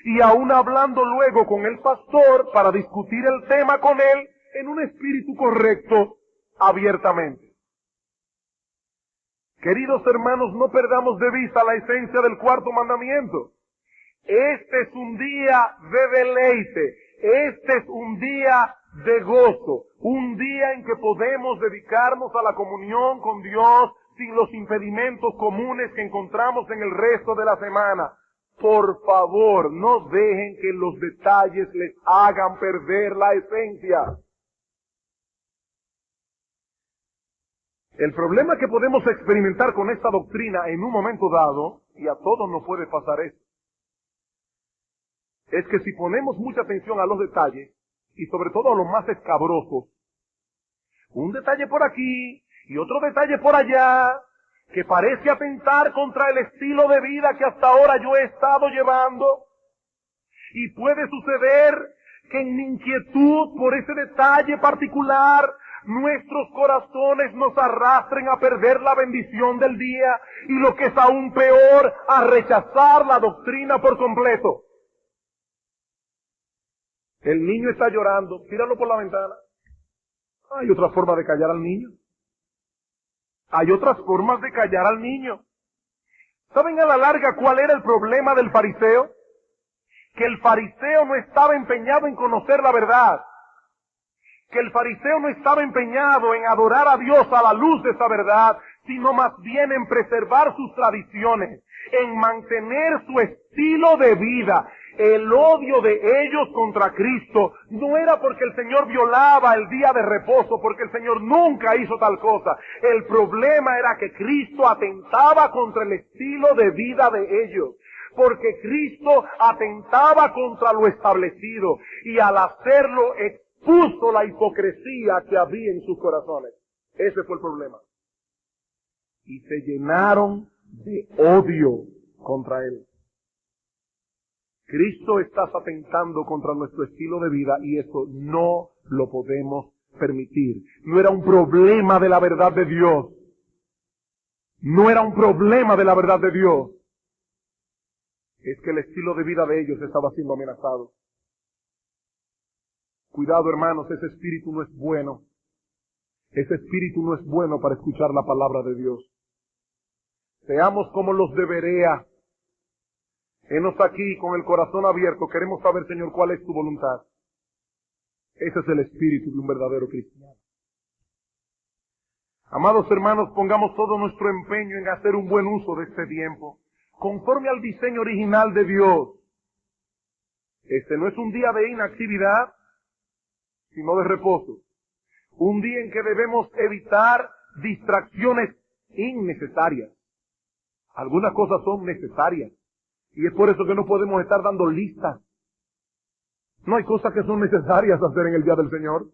y aún hablando luego con el pastor para discutir el tema con él en un espíritu correcto, abiertamente. Queridos hermanos, no perdamos de vista la esencia del cuarto mandamiento. Este es un día de deleite, este es un día de gozo, un día en que podemos dedicarnos a la comunión con Dios sin los impedimentos comunes que encontramos en el resto de la semana. Por favor, no dejen que los detalles les hagan perder la esencia. El problema que podemos experimentar con esta doctrina en un momento dado, y a todos nos puede pasar esto, es que si ponemos mucha atención a los detalles, y sobre todo a los más escabrosos, un detalle por aquí y otro detalle por allá, que parece atentar contra el estilo de vida que hasta ahora yo he estado llevando, y puede suceder que en mi inquietud por ese detalle particular, nuestros corazones nos arrastren a perder la bendición del día, y lo que es aún peor, a rechazar la doctrina por completo. El niño está llorando, tíralo por la ventana. Hay otra forma de callar al niño. Hay otras formas de callar al niño. ¿Saben a la larga cuál era el problema del fariseo? Que el fariseo no estaba empeñado en conocer la verdad. Que el fariseo no estaba empeñado en adorar a Dios a la luz de esa verdad, sino más bien en preservar sus tradiciones, en mantener su estilo de vida. El odio de ellos contra Cristo no era porque el Señor violaba el día de reposo, porque el Señor nunca hizo tal cosa. El problema era que Cristo atentaba contra el estilo de vida de ellos, porque Cristo atentaba contra lo establecido, y al hacerlo expuso la hipocresía que había en sus corazones. Ese fue el problema. Y se llenaron de odio contra Él. Cristo está atentando contra nuestro estilo de vida y eso no lo podemos permitir. No era un problema de la verdad de Dios. No era un problema de la verdad de Dios. Es que el estilo de vida de ellos estaba siendo amenazado. Cuidado, hermanos, ese espíritu no es bueno. Ese espíritu no es bueno para escuchar la palabra de Dios. Seamos como los de Berea. Henos aquí con el corazón abierto. Queremos saber, Señor, cuál es tu voluntad. Ese es el espíritu de un verdadero cristiano. Amados hermanos, pongamos todo nuestro empeño en hacer un buen uso de este tiempo, conforme al diseño original de Dios. Este no es un día de inactividad, sino de reposo. Un día en que debemos evitar distracciones innecesarias. Algunas cosas son necesarias. Y es por eso que no podemos estar dando listas. No hay cosas que son necesarias hacer en el día del Señor.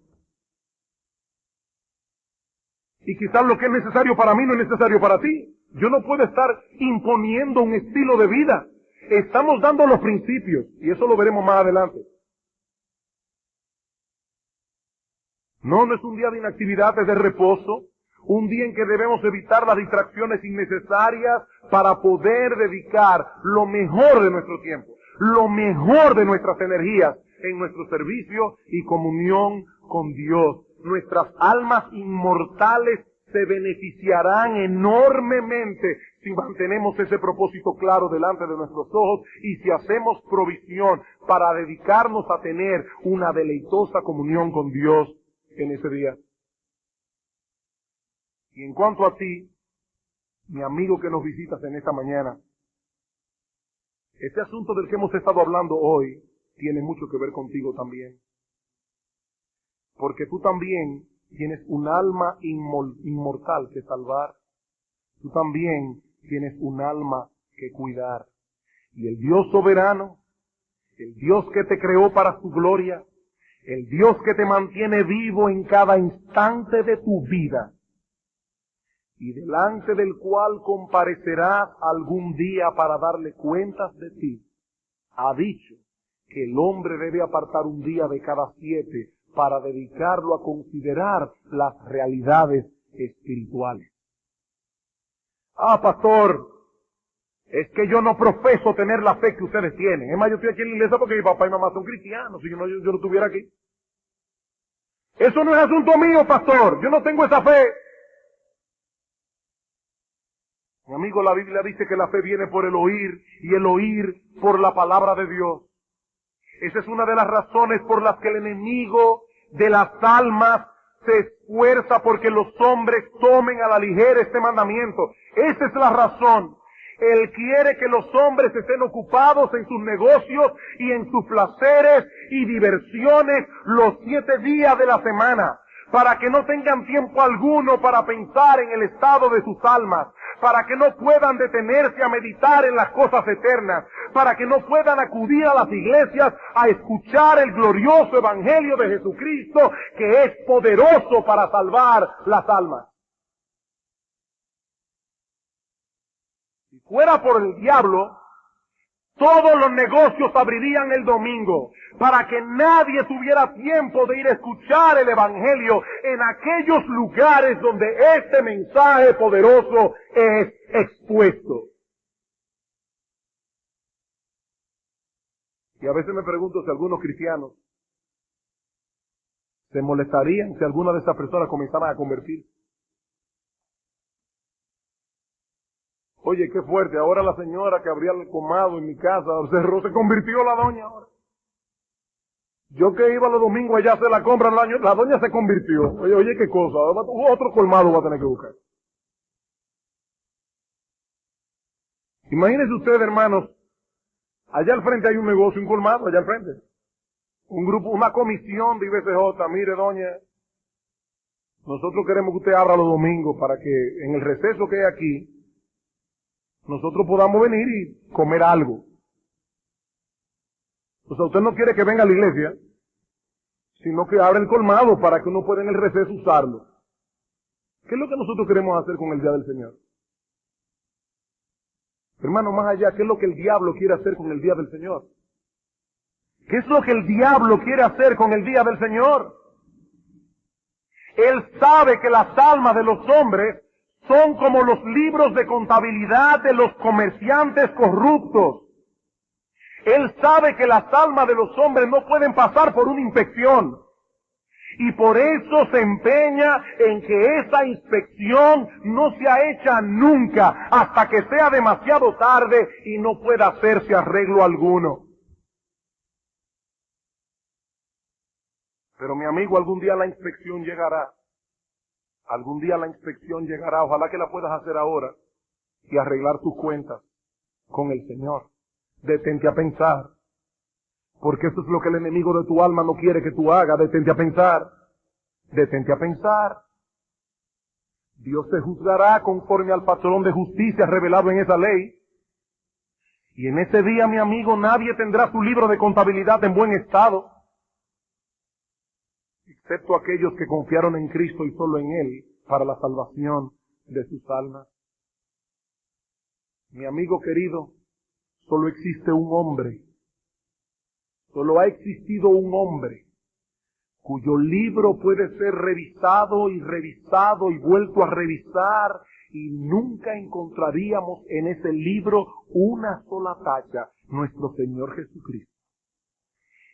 Y quizás lo que es necesario para mí no es necesario para ti. Yo no puedo estar imponiendo un estilo de vida. Estamos dando los principios, y eso lo veremos más adelante. No, no es un día de inactividad, es de reposo. Un día en que debemos evitar las distracciones innecesarias para poder dedicar lo mejor de nuestro tiempo, lo mejor de nuestras energías en nuestro servicio y comunión con Dios. Nuestras almas inmortales se beneficiarán enormemente si mantenemos ese propósito claro delante de nuestros ojos y si hacemos provisión para dedicarnos a tener una deleitosa comunión con Dios en ese día. Y en cuanto a ti, mi amigo que nos visitas en esta mañana, este asunto del que hemos estado hablando hoy tiene mucho que ver contigo también. Porque tú también tienes un alma inmortal que salvar. Tú también tienes un alma que cuidar. Y el Dios soberano, el Dios que te creó para su gloria, el Dios que te mantiene vivo en cada instante de tu vida, y delante del cual comparecerás algún día para darle cuentas de ti, ha dicho que el hombre debe apartar un día de cada 7 para dedicarlo a considerar las realidades espirituales. Ah, pastor, Es que yo no profeso tener la fe que ustedes tienen. Es más, yo estoy aquí en la iglesia porque mi papá y mamá son cristianos. Si yo no estuviera aquí. Eso no es asunto mío, pastor. Yo no tengo esa fe. Mi amigo, la Biblia dice que la fe viene por el oír y el oír por la palabra de Dios. Esa es una de las razones por las que el enemigo de las almas se esfuerza porque los hombres tomen a la ligera este mandamiento. Esa es la razón. Él quiere que los hombres estén ocupados en sus negocios y en sus placeres y diversiones los 7 días de la semana, para que no tengan tiempo alguno para pensar en el estado de sus almas, para que no puedan detenerse a meditar en las cosas eternas, para que no puedan acudir a las iglesias a escuchar el glorioso evangelio de Jesucristo, que es poderoso para salvar las almas. Si fuera por el diablo, todos los negocios abrirían el domingo para que nadie tuviera tiempo de ir a escuchar el evangelio en aquellos lugares donde este mensaje poderoso es expuesto. Y a veces me pregunto si algunos cristianos se molestarían si alguna de esas personas comenzaran a convertir. Oye, qué fuerte, ahora la señora que abría el colmado en mi casa se convirtió la doña ahora. Yo que iba los domingos allá a hacer la compra, la doña se convirtió. Oye, qué cosa, otro colmado va a tener que buscar. Imagínense ustedes, hermanos, allá al frente hay un negocio, un colmado, allá al frente. Un grupo, una comisión de IBCJ, mire doña, nosotros queremos que usted abra los domingos para que en el receso que hay aquí, nosotros podamos venir y comer algo. O sea, usted no quiere que venga a la iglesia, sino que abra el colmado para que uno pueda en el receso usarlo. ¿Qué es lo que nosotros queremos hacer con el día del Señor? Hermano, más allá, ¿qué es lo que el diablo quiere hacer con el día del Señor? ¿Qué es lo que el diablo quiere hacer con el día del Señor? Él sabe que las almas de los hombres son como los libros de contabilidad de los comerciantes corruptos. Él sabe que las almas de los hombres no pueden pasar por una inspección. Y por eso se empeña en que esa inspección no sea hecha nunca hasta que sea demasiado tarde y no pueda hacerse arreglo alguno. Pero mi amigo, algún día la inspección llegará. Algún día la inspección llegará, ojalá que la puedas hacer ahora y arreglar tus cuentas con el Señor. Detente a pensar, porque eso es lo que el enemigo de tu alma no quiere que tú hagas. Detente a pensar, detente a pensar. Dios te juzgará conforme al patrón de justicia revelado en esa ley. Y en ese día, mi amigo, nadie tendrá su libro de contabilidad en buen estado, excepto aquellos que confiaron en Cristo y solo en Él para la salvación de sus almas. Mi amigo querido, solo existe un hombre, solo ha existido un hombre, cuyo libro puede ser revisado y vuelto a revisar, y nunca encontraríamos en ese libro una sola tacha, nuestro Señor Jesucristo.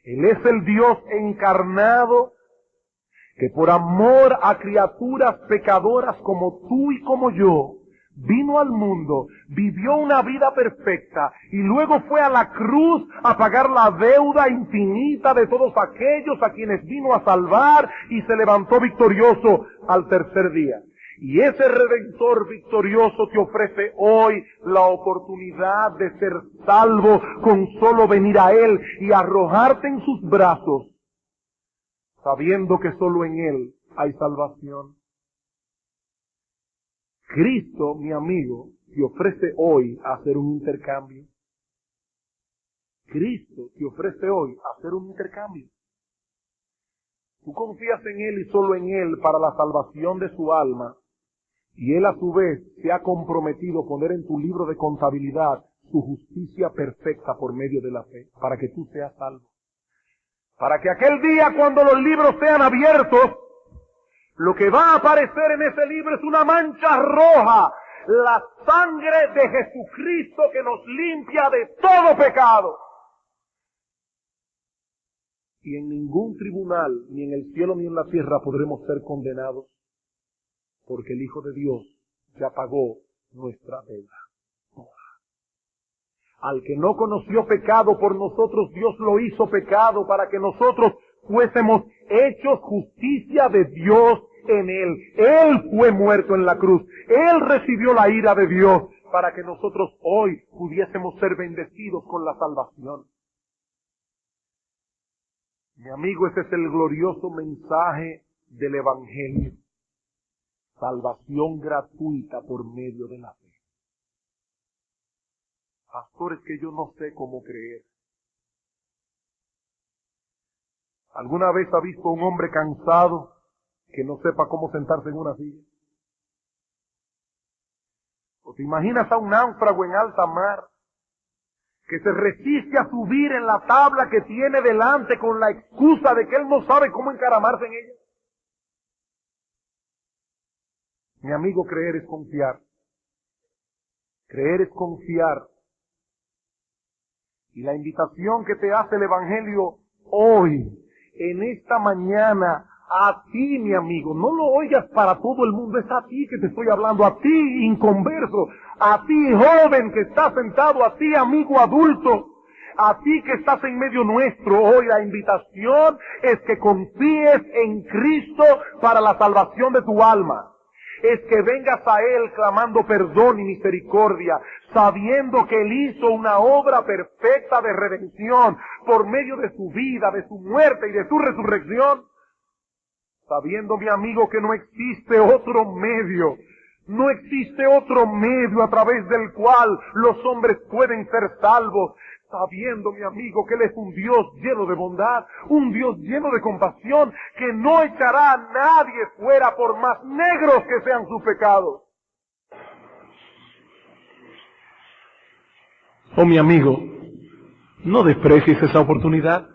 Él es el Dios encarnado, que por amor a criaturas pecadoras como tú y como yo, vino al mundo, vivió una vida perfecta y luego fue a la cruz a pagar la deuda infinita de todos aquellos a quienes vino a salvar y se levantó victorioso al tercer día. Y ese Redentor victorioso te ofrece hoy la oportunidad de ser salvo con solo venir a Él y arrojarte en sus brazos, sabiendo que solo en Él hay salvación. Cristo, mi amigo, te ofrece hoy hacer un intercambio. Cristo te ofrece hoy hacer un intercambio. Tú confías en Él y solo en Él para la salvación de su alma, y Él a su vez se ha comprometido a poner en tu libro de contabilidad su justicia perfecta por medio de la fe, para que tú seas salvo. Para que aquel día, cuando los libros sean abiertos, lo que va a aparecer en ese libro es una mancha roja, la sangre de Jesucristo que nos limpia de todo pecado. Y en ningún tribunal, ni en el cielo ni en la tierra, podremos ser condenados, porque el Hijo de Dios ya pagó nuestra deuda. Al que no conoció pecado por nosotros, Dios lo hizo pecado para que nosotros fuésemos hechos justicia de Dios en Él. Él fue muerto en la cruz. Él recibió la ira de Dios para que nosotros hoy pudiésemos ser bendecidos con la salvación. Mi amigo, ese es el glorioso mensaje del Evangelio. Salvación gratuita por medio de la fe. Pastores, que yo no sé cómo creer. ¿Alguna vez ha visto a un hombre cansado que no sepa cómo sentarse en una silla? ¿O te imaginas a un náufrago en alta mar que se resiste a subir en la tabla que tiene delante con la excusa de que él no sabe cómo encaramarse en ella? Mi amigo, creer es confiar. Creer es confiar. Y la invitación que te hace el Evangelio hoy, en esta mañana, a ti, mi amigo, no lo oigas para todo el mundo, es a ti que te estoy hablando, a ti, inconverso, a ti, joven que estás sentado, a ti, amigo adulto, a ti que estás en medio nuestro. Hoy la invitación es que confíes en Cristo para la salvación de tu alma. Es que vengas a Él clamando perdón y misericordia, sabiendo que Él hizo una obra perfecta de redención por medio de su vida, de su muerte y de su resurrección. Sabiendo, mi amigo, que no existe otro medio, no existe otro medio a través del cual los hombres pueden ser salvos. Sabiendo, mi amigo, que Él es un Dios lleno de bondad, un Dios lleno de compasión, que no echará a nadie fuera por más negros que sean sus pecados. Oh, mi amigo, no desprecies esa oportunidad.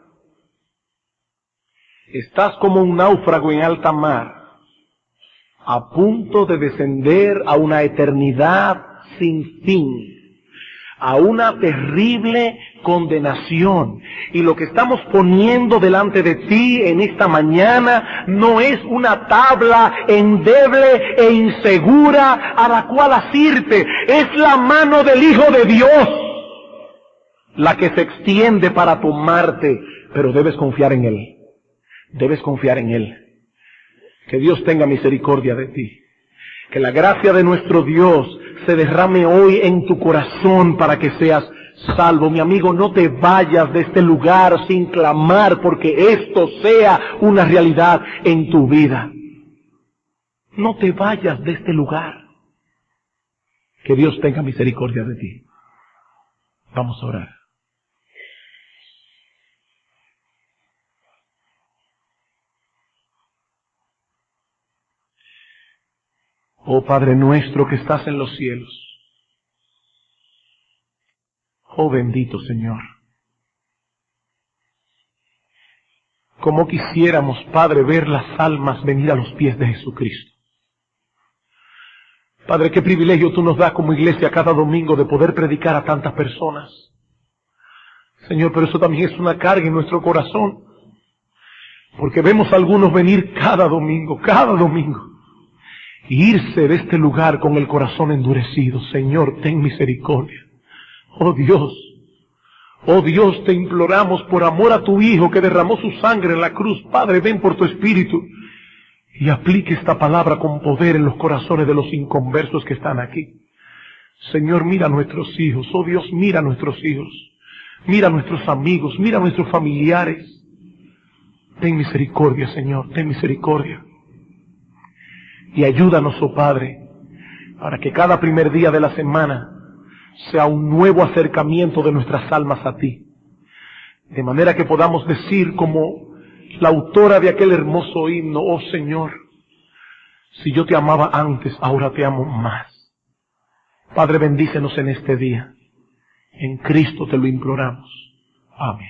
Estás como un náufrago en alta mar, a punto de descender a una eternidad sin fin, a una terrible condenación. Y lo que estamos poniendo delante de ti en esta mañana no es una tabla endeble e insegura a la cual asirte, es la mano del Hijo de Dios la que se extiende para tomarte, pero debes confiar en Él. Debes confiar en Él. Que Dios tenga misericordia de ti. Que la gracia de nuestro Dios se derrame hoy en tu corazón para que seas salvo. Mi amigo, no te vayas de este lugar sin clamar porque esto sea una realidad en tu vida. No te vayas de este lugar. Que Dios tenga misericordia de ti. Vamos a orar. Oh Padre nuestro que estás en los cielos. Oh bendito Señor. Como quisiéramos, Padre, ver las almas venir a los pies de Jesucristo. Padre, qué privilegio tú nos das como iglesia cada domingo de poder predicar a tantas personas. Señor, pero eso también es una carga en nuestro corazón. Porque vemos a algunos venir cada domingo, y irse de este lugar con el corazón endurecido. Señor, ten misericordia. Oh Dios, te imploramos por amor a tu Hijo que derramó su sangre en la cruz. Padre, ven por tu Espíritu y aplique esta palabra con poder en los corazones de los inconversos que están aquí. Señor, mira a nuestros hijos. Oh Dios, mira a nuestros hijos. Mira a nuestros amigos, mira a nuestros familiares. Ten misericordia, Señor, ten misericordia. Y ayúdanos, oh Padre, para que cada primer día de la semana sea un nuevo acercamiento de nuestras almas a ti. De manera que podamos decir como la autora de aquel hermoso himno: oh Señor, si yo te amaba antes, ahora te amo más. Padre, bendícenos en este día. En Cristo te lo imploramos. Amén.